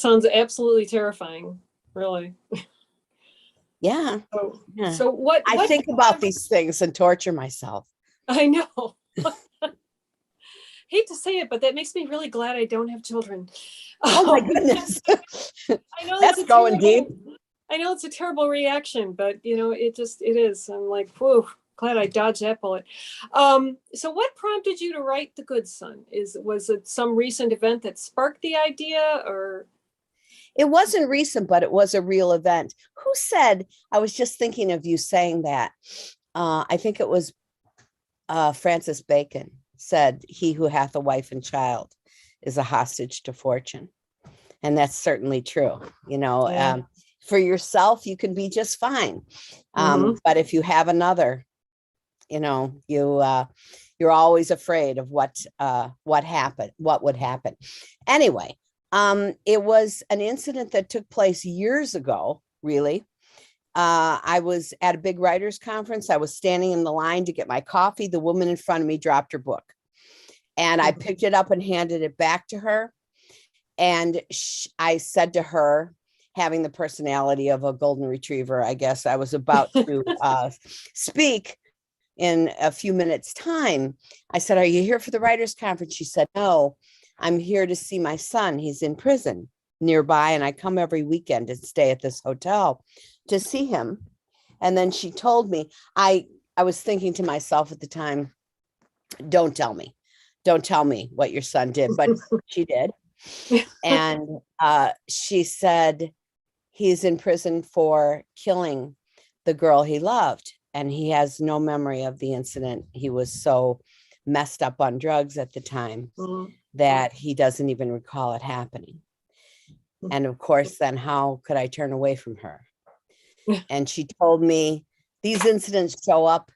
sounds absolutely terrifying, really. Yeah. So, Yeah. so what I think about these things and torture myself. I know. Hate to say it, but that makes me really glad I don't have children. Oh my goodness. I know That's going deep. I know it's a terrible reaction, but it is. I'm like, whoa, glad I dodged that bullet. So what prompted you to write The Good Son? Was it some recent event that sparked the idea, or? It wasn't recent, but it was a real event. Who said, I was just thinking of you saying that. I think it was Francis Bacon said, he who hath a wife and child is a hostage to fortune. And that's certainly true. Yeah. For yourself, you can be just fine. But if you have another, you're always afraid of what would happen. Anyway, it was an incident that took place years ago, really. I was at a big writers conference. I was standing in the line to get my coffee. The woman in front of me dropped her book, and I picked it up and handed it back to her. And I said to her, having the personality of a golden retriever, I guess I was about to speak in a few minutes' time. I said, "Are you here for the writers conference?" She said, "No, I'm here to see my son. He's in prison nearby, and I come every weekend and stay at this hotel to see him." And then she told me, I was thinking to myself at the time, don't tell me what your son did, but she did. And she said, he's in prison for killing the girl he loved, and he has no memory of the incident. He was so messed up on drugs at the time that he doesn't even recall it happening. And of course, then how could I turn away from her? And she told me these incidents show up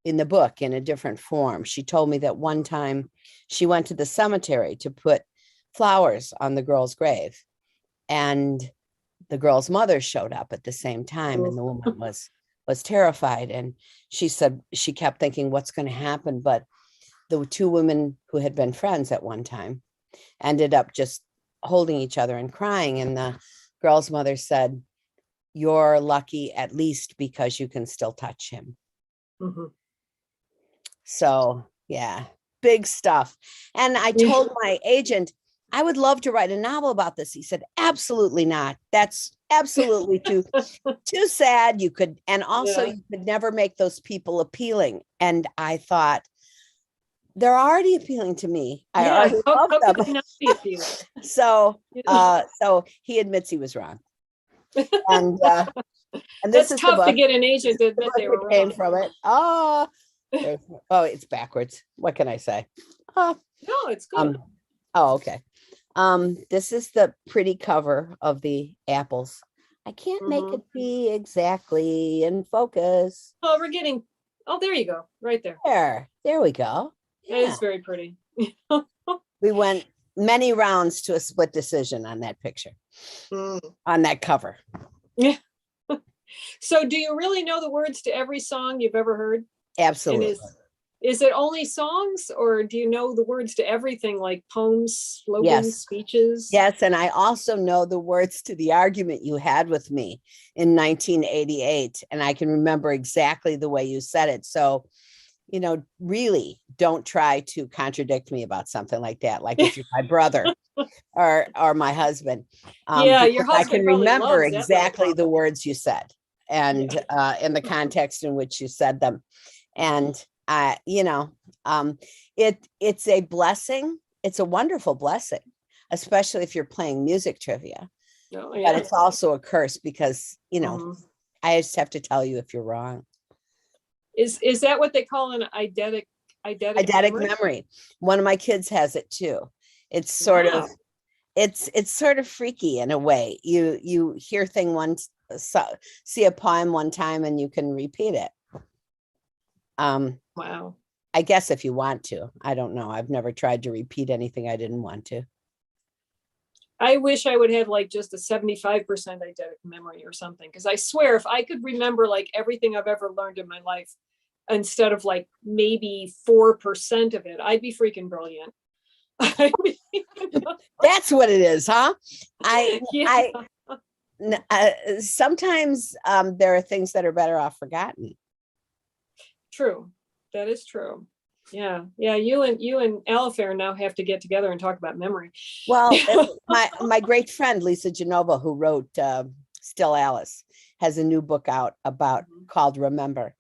in the book in a different form. She told me that one time she went to the cemetery to put flowers on the girl's grave, and the girl's mother showed up at the same time, and the woman was terrified. And she said she kept thinking, what's going to happen? But the two women who had been friends at one time ended up just holding each other and crying. And the girl's mother said, "You're lucky at least because you can still touch him." So yeah, big stuff. And I told my agent, I would love to write a novel about this. He said, "Absolutely not. That's absolutely too sad. You could, and also you could never make those people appealing." And I thought, they're already appealing to me. I already love them. So he admits he was wrong. And this That's is tough to get an agent to admit they were wrong. From it. Oh, it's backwards. What can I say? No, it's good. Okay. This is the pretty cover of the apples. I can't make it be exactly in focus. Oh, there you go. Right there. There we go. That is very pretty. We went many rounds to a split decision on that picture, on that cover. Yeah. So do you really know the words to every song you've ever heard? Absolutely. And is it only songs, or do you know the words to everything, like poems, slogans, speeches? Yes. And I also know the words to the argument you had with me in 1988. And I can remember exactly the way you said it. So, really don't try to contradict me about something like that. Like if you're my brother or my husband. Your husband. I can remember exactly the words you said and in the context in which you said them. And it's a blessing. It's a wonderful blessing, especially if you're playing music trivia. But it's also a curse because, I just have to tell you if you're wrong. Is that what they call an eidetic memory? One of my kids has it too. It's sort of, it's sort of freaky in a way. You hear thing once, see a poem one time, and you can repeat it. Wow. I guess if you want to. I don't know. I've never tried to repeat anything I didn't want to. I wish I would have like just a 75% eidetic memory or something. Because I swear, if I could remember like everything I've ever learned in my life, instead of like maybe 4% of it, I'd be freaking brilliant. That's what it is, huh? Sometimes there are things that are better off forgotten. True. That is true. Yeah. You and Alafair now have to get together and talk about memory. Well, my great friend Lisa Genova, who wrote Still Alice, has a new book out called Remember,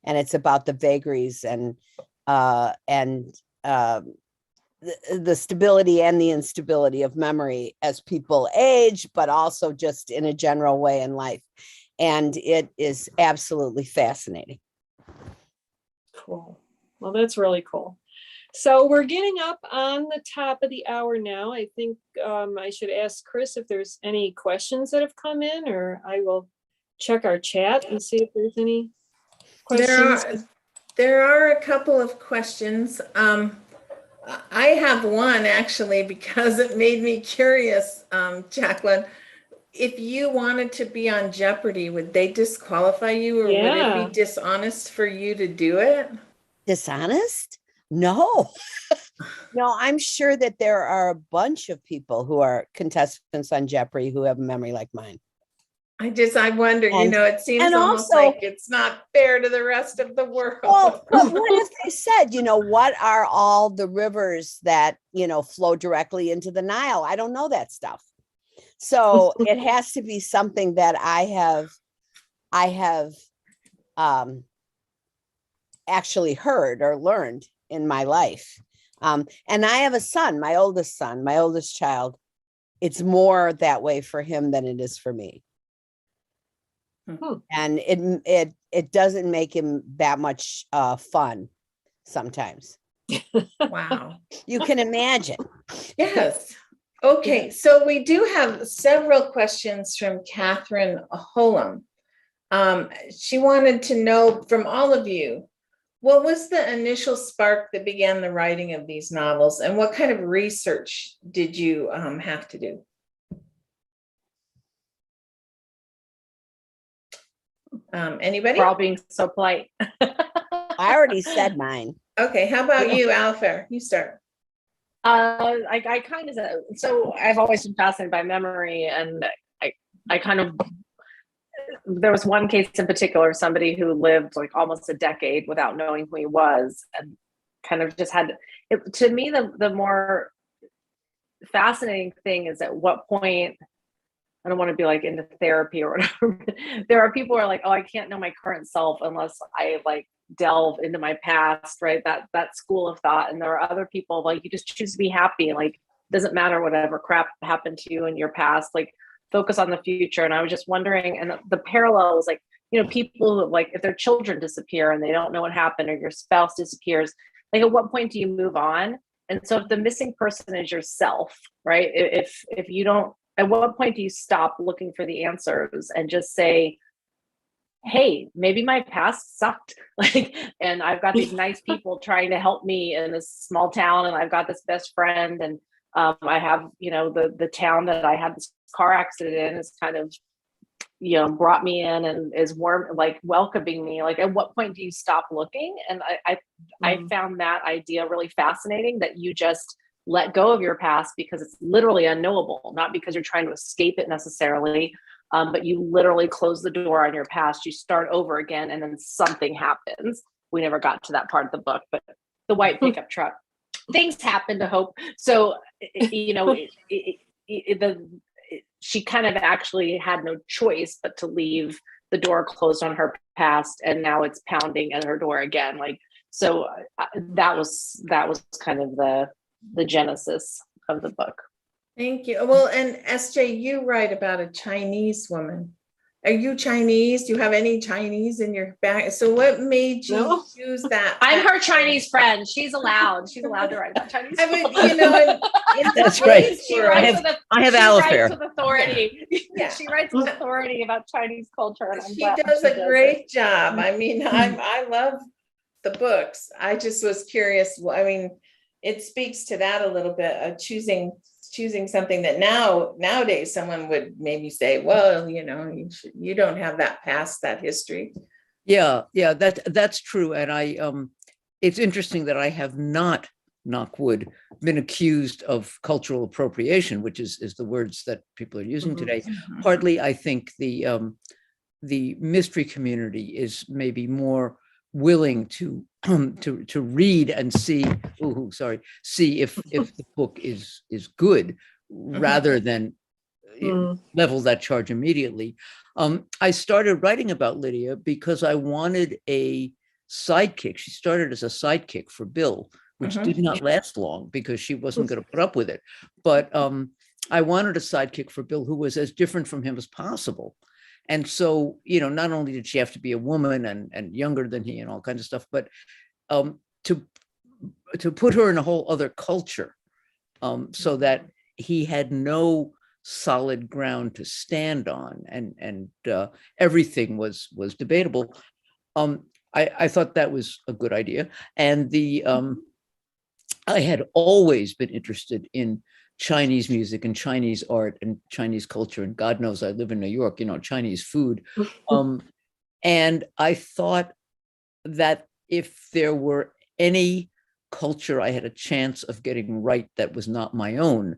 and it's about the vagaries and the stability and the instability of memory as people age, but also just in a general way in life. And it is absolutely fascinating. Cool. Well, that's really cool. So we're getting up on the top of the hour now. I think I should ask Chris if there's any questions that have come in, or I will check our chat and see if there's any questions. There are a couple of questions. I have one actually, because it made me curious, Jacqueline. if you wanted to be on Jeopardy, would they disqualify you, or would it Yeah. be dishonest for you to do it? Dishonest? No. No, I'm sure that there are a bunch of people who are contestants on Jeopardy who have a memory like mine. I wonder, And- it seems and almost also- like it's not fair to the rest of the world. Well, but what if they said, what are all the rivers that, flow directly into the Nile? I don't know that stuff. So it has to be something that I have actually heard or learned in my life. And I have a son, my oldest child. It's more that way for him than it is for me. And it doesn't make him that much fun sometimes. Wow. You can imagine. Yes. Okay, so we do have several questions from Catherine Holum. She wanted to know from all of you, what was the initial spark that began the writing of these novels, and what kind of research did you have to do? Anybody? We're all being so polite. I already said mine. Okay, how about you, Alfair? You start. I kind of, so I've always been fascinated by memory, and I kind of, there was one case in particular, somebody who lived like almost a decade without knowing who he was, and kind of just had, to me, the more fascinating thing is at what point, I don't want to be like into therapy or whatever. There are people who are like, oh, I can't know my current self unless I like delve into my past, right? That school of thought. And there are other people like, you just choose to be happy. And like, doesn't matter whatever crap happened to you in your past, like focus on the future. And I was just wondering, and the parallel is like, people who like, if their children disappear and they don't know what happened, or your spouse disappears, like at what point do you move on? And so if the missing person is yourself, right? If you don't, at what point do you stop looking for the answers and just say, hey, maybe my past sucked, like, and I've got these nice people trying to help me in this small town, and I've got this best friend, and I have, the town that I had this car accident in is kind of, brought me in and is warm, like welcoming me. Like, at what point do you stop looking? And I found that idea really fascinating, that you just let go of your past because it's literally unknowable, not because you're trying to escape it necessarily, but you literally close the door on your past, you start over again, and then something happens. We never got to that part of the book, but the white pickup truck, things happen to Hope. So, she kind of actually had no choice but to leave the door closed on her past, and now it's pounding at her door again. Like, so that was kind of the genesis of the book. Thank you. Well, and SJ, you write about a Chinese woman. Are you Chinese? Do you have any Chinese in your back? So what made you choose that? I'm her Chinese friend. She's allowed to write about Chinese. I mean, That's right. She writes I have she Alafair. writes with authority. Yeah. She writes with authority about Chinese culture. And She does a great job. I mean, I love the books. I just was curious. I mean, it speaks to that a little bit of choosing something that nowadays someone would maybe say, well, you don't have that past, that history. Yeah, that's true. And it's interesting that I have not, knock wood, been accused of cultural appropriation, which is the words that people are using today. Partly, I think the mystery community is maybe more willing to read and see if the book is good, rather than level that charge immediately. I started writing about Lydia because I wanted a sidekick. She started as a sidekick for Bill, which did not last long because she wasn't going to put up with it. But I wanted a sidekick for Bill who was as different from him as possible. And so, not only did she have to be a woman and younger than he and all kinds of stuff, but to put her in a whole other culture, so that he had no solid ground to stand on, and everything was debatable. I thought that was a good idea. And I had always been interested in Chinese music and Chinese art and Chinese culture. And God knows I live in New York, Chinese food. And I thought that if there were any culture I had a chance of getting right that was not my own,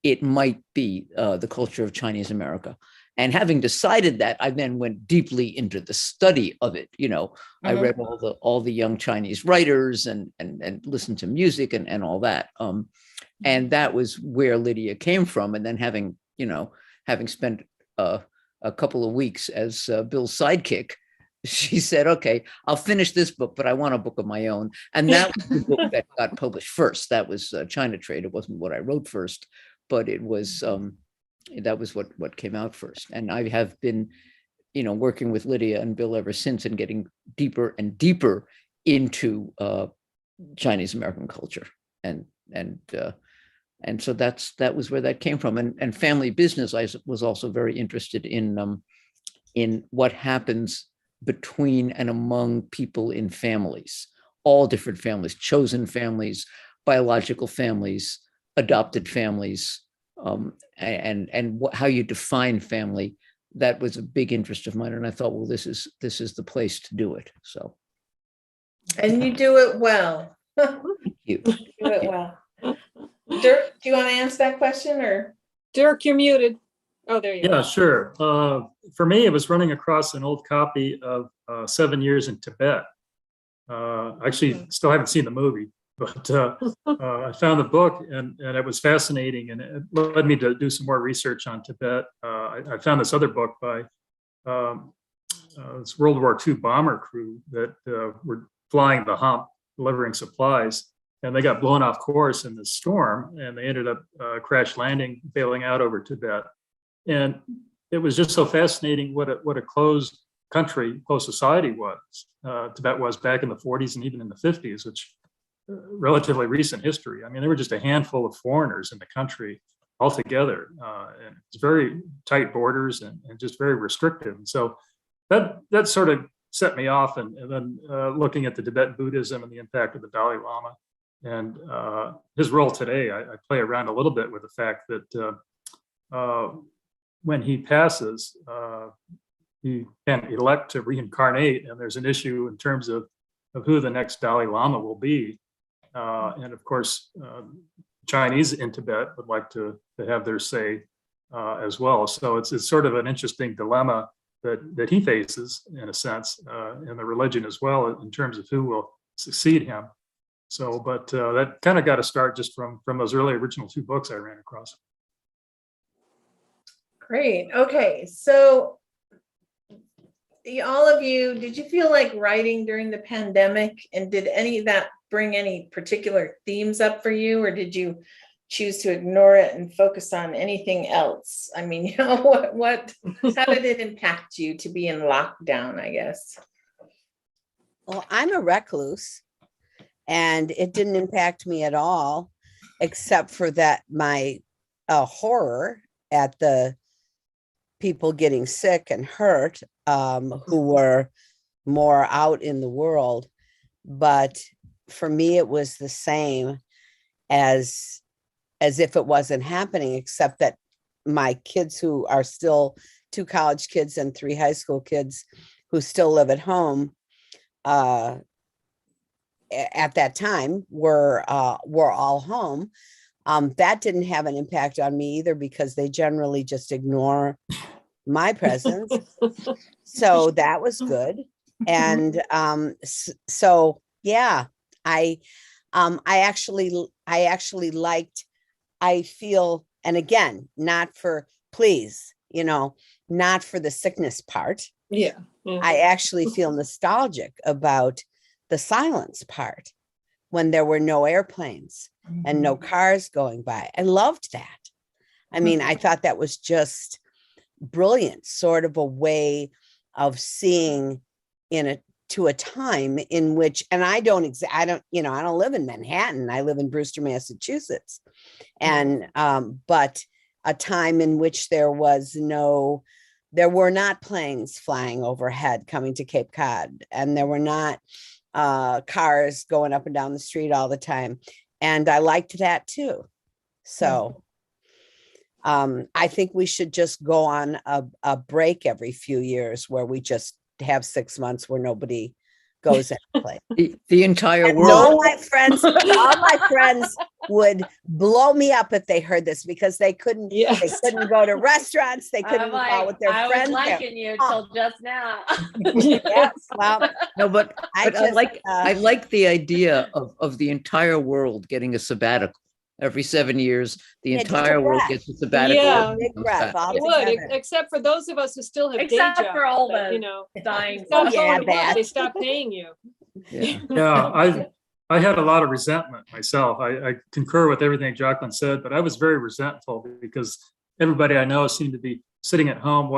it might be the culture of Chinese America. And having decided that, I then went deeply into the study of it. I read all the young Chinese writers and listened to music and all that. And that was where Lydia came from. And then having spent a couple of weeks as Bill's sidekick, she said, okay, I'll finish this book, but I want a book of my own. And that was the book that got published first. That was China Trade. It wasn't what I wrote first, but it was, that was what came out first. And I have been, working with Lydia and Bill ever since and getting deeper and deeper into Chinese American culture. And so that was where that came from. And family business, I was also very interested in what happens between and among people in families, all different families, chosen families, biological families, adopted families, and how you define family. That was a big interest of mine. And I thought, well, this is the place to do it. So. And you do it well. Thank you. Do it well. Dirk, do you want to answer that question or? Dirk, you're muted. Oh, there you go. Yeah, sure. For me, it was running across an old copy of 7 Years in Tibet. Actually, still haven't seen the movie, but I found the book and it was fascinating, and it led me to do some more research on Tibet. I found this other book by this World War II bomber crew that were flying the hump, delivering supplies, and they got blown off course in the storm, and they ended up crash landing, bailing out over Tibet. And it was just so fascinating what a closed country, closed society was. Tibet was back in the 40s and even in the 50s, which relatively recent history. I mean, there were just a handful of foreigners in the country altogether. And it's very tight borders and just very restrictive. And so that sort of set me off. And then looking at the Tibetan Buddhism and the impact of the Dalai Lama and his role today, I play around a little bit with the fact that when he passes, he can elect to reincarnate, and there's an issue in terms of who the next Dalai Lama will be. And of course, Chinese in Tibet would like to have their say as well. So it's sort of an interesting dilemma that he faces, in a sense, in the religion as well, in terms of who will succeed him. So, but that kind of got to start just from those early original two books I ran across. Great. Okay. So all of you, did you feel like writing during the pandemic, and did any of that bring any particular themes up for you, or did you choose to ignore it and focus on anything else? I mean, how did it impact you to be in lockdown, I guess? Well, I'm a recluse, and it didn't impact me at all, except for that my horror at the people getting sick and hurt, who were more out in the world. But for me, it was the same as if it wasn't happening, except that my kids, who are still 2 college kids and 3 high school kids who still live at home, at that time were all home. That didn't have an impact on me either, because they generally just ignore my presence. So that was good. And so yeah, I actually liked, I feel, and again, not for not for the sickness part. Yeah. I actually feel nostalgic about the silence part, when there were no airplanes and no cars going by. I loved that. I mean, I thought that was just brilliant, sort of a way of seeing to a time in which, and I don't live in Manhattan. I live in Brewster, Massachusetts. And, but a time in which there were not planes flying overhead coming to Cape Cod, and there were not cars going up and down the street all the time. And I liked that too. So I think we should just go on a break every few years where we just have 6 months where nobody goes any place. The entire And world. all my friends would blow me up if they heard this because they couldn't go to restaurants, they couldn't go out with their friends. I was liking you till just now. Yes, well, No, but I I like the idea of the entire world getting a sabbatical. Every 7 years, the Yeah, just a entire world breath. gets a sabbatical. Yeah. and big comes breath, back. all It would, together. except for those of us who still have Except day jobs. for all that, the dying. stop Yeah, going to work, Beth. they stop paying you. Yeah. Yeah, I had a lot of resentment myself. I concur with everything Jacqueline said, but I was very resentful because everybody I know seemed to be sitting at home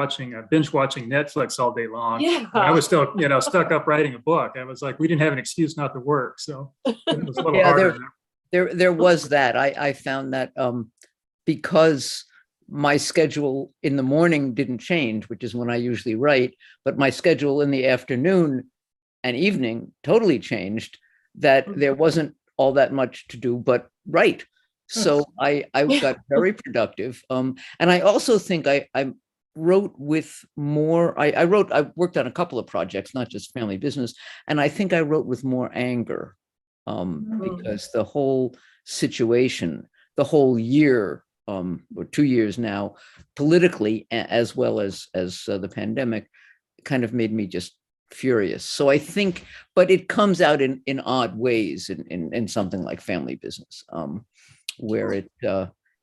binge watching Netflix all day long. Yeah. And I was still, stuck up writing a book. I was like, we didn't have an excuse not to work. So it was a little Yeah, harder. There was that. I found that because my schedule in the morning didn't change, which is when I usually write, but my schedule in the afternoon and evening totally changed, that there wasn't all that much to do but write. So I got very productive. And I also think I wrote with more, I worked on a couple of projects, not just family business. And I think I wrote with more anger because the whole situation, the whole year or 2 years now, politically, as well as the pandemic, kind of made me just furious. So I think, but it comes out in odd ways in something like family business, where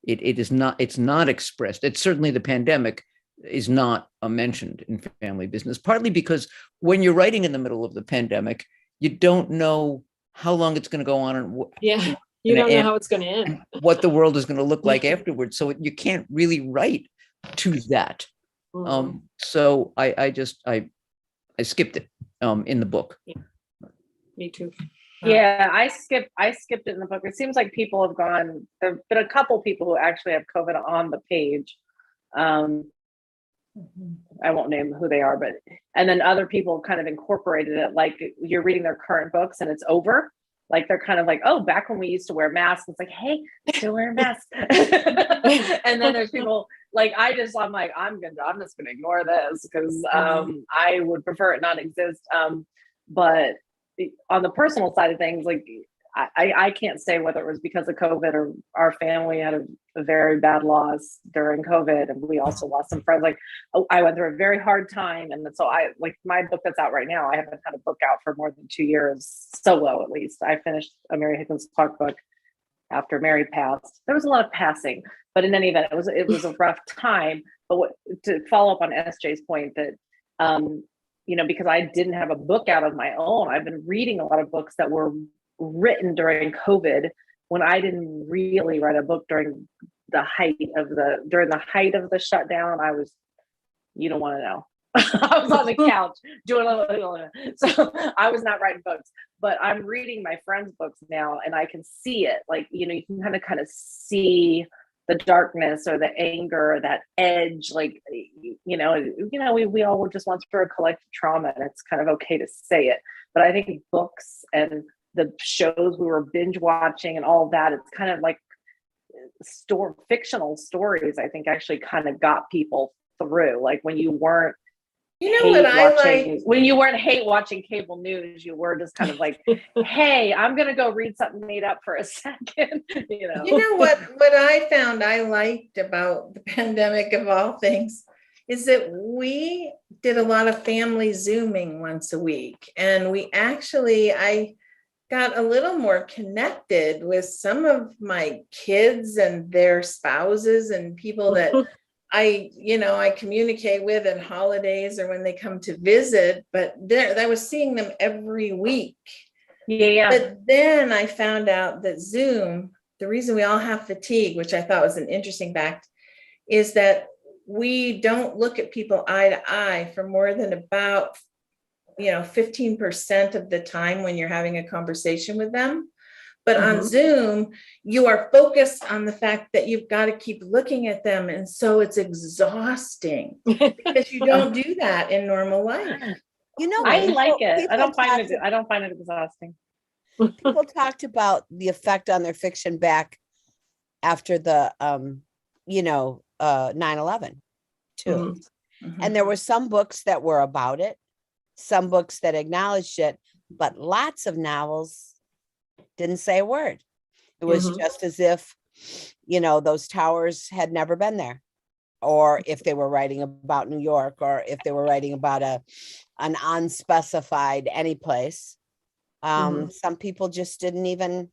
it's not expressed. It's certainly the pandemic is not mentioned in family business, partly because when you're writing in the middle of the pandemic, you don't know how long it's going to go on and you don't know how it's going to end, what the world is going to look like afterwards. So you can't really write to that. So I skipped it in the book. Me too. Yeah, I skipped it in the book. It seems like people have gone. There've been a couple people who actually have COVID on the page. I won't name who they are, but and then other people kind of incorporated it. Like you're reading their current books and it's over. Like they're kind of like, oh, back when we used to wear masks. It's like, hey, still wearing masks. And then there's people like I'm just gonna ignore this because I would prefer it not exist. But on the personal side of things, like I can't say whether it was because of COVID or our family had a very bad loss during COVID, and we also lost some friends. Like I went through a very hard time, and so I like my book that's out right now. I haven't had a book out for more than 2 years, solo at least. I finished a Mary Higgins Clark book after Mary passed. There was a lot of passing, but in any event, it was a rough time. But to follow up on SJ's point that because I didn't have a book out of my own, I've been reading a lot of books that were written during COVID when I didn't really write a book during the height of the shutdown. I was, you don't want to know. I was on the couch doing so I was not writing books, but I'm reading my friends' books now, and I can see it. Like you can kind of see the darkness or the anger, or that edge. Like we all were just once through a collective trauma, and it's kind of okay to say it. But I think books and the shows we were binge watching and all that, it's kind of like fictional stories, I think actually kind of got people through. Like when you weren't when you weren't hate watching cable news, you were just kind of like, hey, I'm gonna go read something made up for a second. What I found I liked about the pandemic of all things is that we did a lot of family Zooming once a week, and I got a little more connected with some of my kids and their spouses and people that I communicate with at holidays or when they come to visit, but I was seeing them every week. Yeah. But then I found out that Zoom, the reason we all have fatigue, which I thought was an interesting fact, is that we don't look at people eye to eye for more than about 15% of the time when you're having a conversation with them. But on Zoom, you are focused on the fact that you've got to keep looking at them. And so it's exhausting because you don't do that in normal life. I like it. I don't find it exhausting. People talked about the effect on their fiction back after the, 9/11 too. Mhm. And there were some books that were about it, some books that acknowledged it, but lots of novels didn't say a word. It was Mhm. just as if, those towers had never been there. Or if they were writing about New York, or if they were writing about an unspecified any place. Some people just didn't even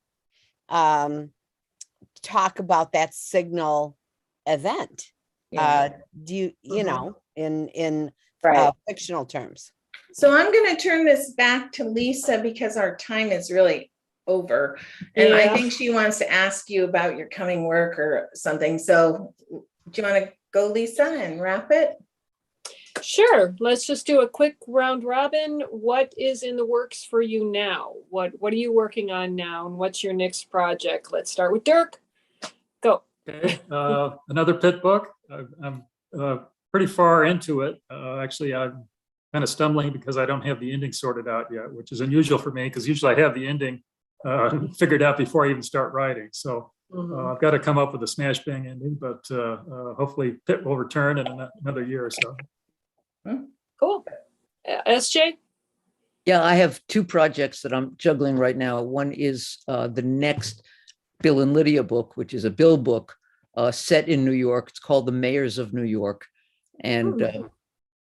talk about that signal event. Yeah. Do you know, in Right. fictional terms. So I'm going to turn this back to Lisa because our time is really over. And I Yeah. think she wants to ask you about your coming work or something. So do you want to go, Lisa, and wrap it? Sure. Let's just do a quick round robin. What is in the works for you now? What are you working on now? And what's your next project? Let's start with Dirk. Go. Okay, another pit book. I'm pretty far into it. Actually, I'm kind of stumbling because I don't have the ending sorted out yet, which is unusual for me because usually I have the ending figured out before I even start writing. So I've got to come up with a smash bang ending, but hopefully Pitt will return in another year or so. Cool. SJ? Yeah, I have two projects that I'm juggling right now. One is the next Bill and Lydia book, which is a Bill book set in New York. It's called The Mayors of New York. And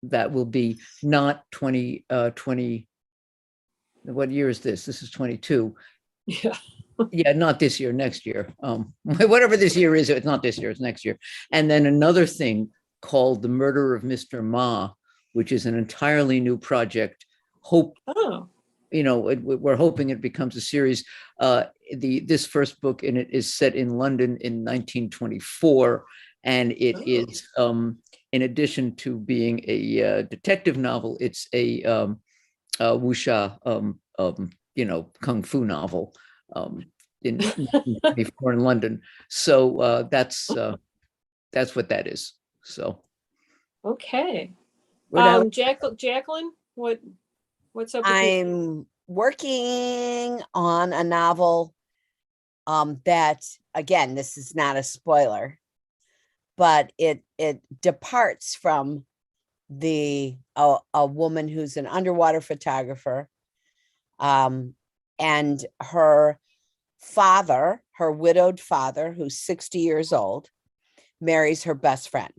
that will be not 2020. What year is this? This is 22. Yeah. Yeah, not this year, next year. Whatever this year is, it's not this year, it's next year. And then another thing called The Murder of Mr. Ma, which is an entirely new project. Oh. We're hoping it becomes a series. This first book in it is set in London in 1924, and it is, in addition to being a detective novel, it's a wuxia, kung fu novel in 1924 in London. So that's what that is. So. Okay. What Jacqueline, what's up with you? I'm working on a novel that, again, this is not a spoiler, but it departs from a woman who's an underwater photographer, and her father, her widowed father, who's 60 years old, marries her best friend.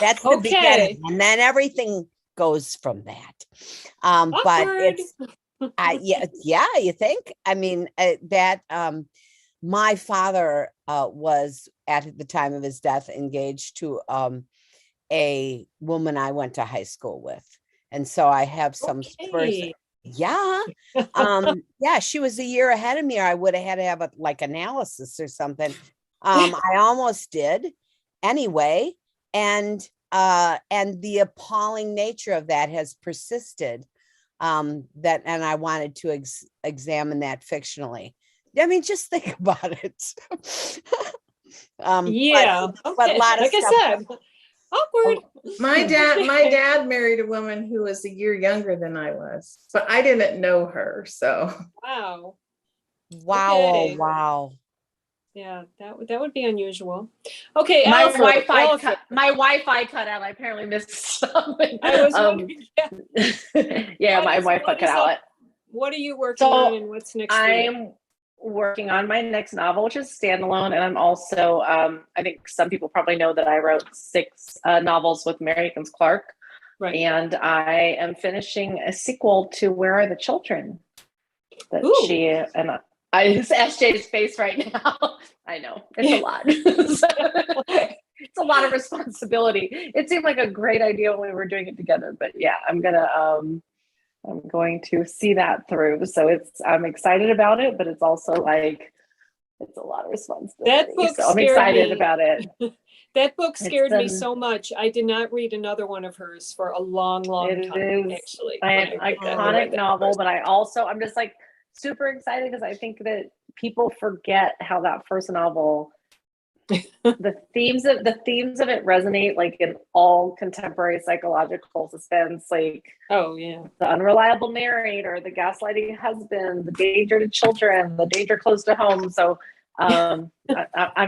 That's the beginning, and then everything goes from that. But it's you think? I mean, my father was at the time of his death engaged to a woman I went to high school with, and so I have some person. Yeah. She was a year ahead of me, or I would have had to have analysis or something. I almost did anyway. And the appalling nature of that has persisted. And I wanted to examine that fictionally. I mean, just think about it. But a lot of like stuff. I said, awkward. My dad married a woman who was a year younger than I was, but I didn't know her. So wow. Okay. Wow. Yeah, that would be unusual. Okay, my Alfair, Wi-Fi cut out. I apparently missed something. I was wondering. Yeah, my Wi-Fi cut out. What are you working on, and what's next? I'm working on my next novel, which is standalone, and I'm also I think some people probably know that I wrote 6 novels with Mary Higgins Clark, right? And I am finishing a sequel to Where Are the Children? That she and it's SJ's face right now. I know it's a lot. It's a lot of responsibility. It seemed like a great idea when we were doing it together, but yeah, I'm going to see that through. So I'm excited about it, but it's also it's a lot of responsibility. That book so I'm excited about it. That book scared me so much. I did not read another one of hers for a long time. It is actually an iconic novel, but I'm just super excited because I think that people forget how that first novel, the themes of it resonate in all contemporary psychological suspense, the unreliable narrator, the gaslighting husband, the danger to children, the danger close to home. So I'm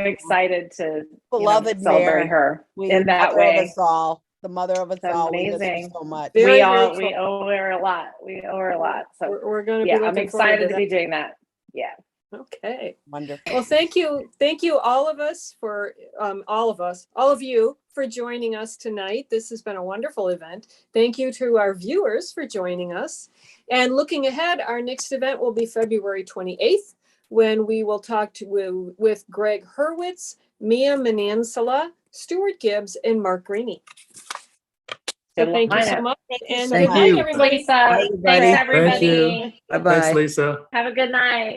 excited to Beloved celebrate Mare. her We in that mother of way. us all, the mother of us It's all. We miss her amazing. so much. Very, we very owe her a lot. We owe her a lot. So We're going to be yeah, looking I'm forward excited to to be doing that. Yeah. that. Okay. Wonderful. Well, thank you all of us for all of you for joining us tonight. This has been a wonderful event. Thank you to our viewers for joining us. And looking ahead, our next event will be February 28th, when we will talk with Greg Hurwitz, Mia Manansala, Stuart Gibbs, and Mark Greeny. So Good thank you so lineup. much. Thank you And so good Thank night, you. everybody. Lisa. everybody. Thanks, Thank you. everybody. Bye-bye. Thanks, Lisa. Have a good night.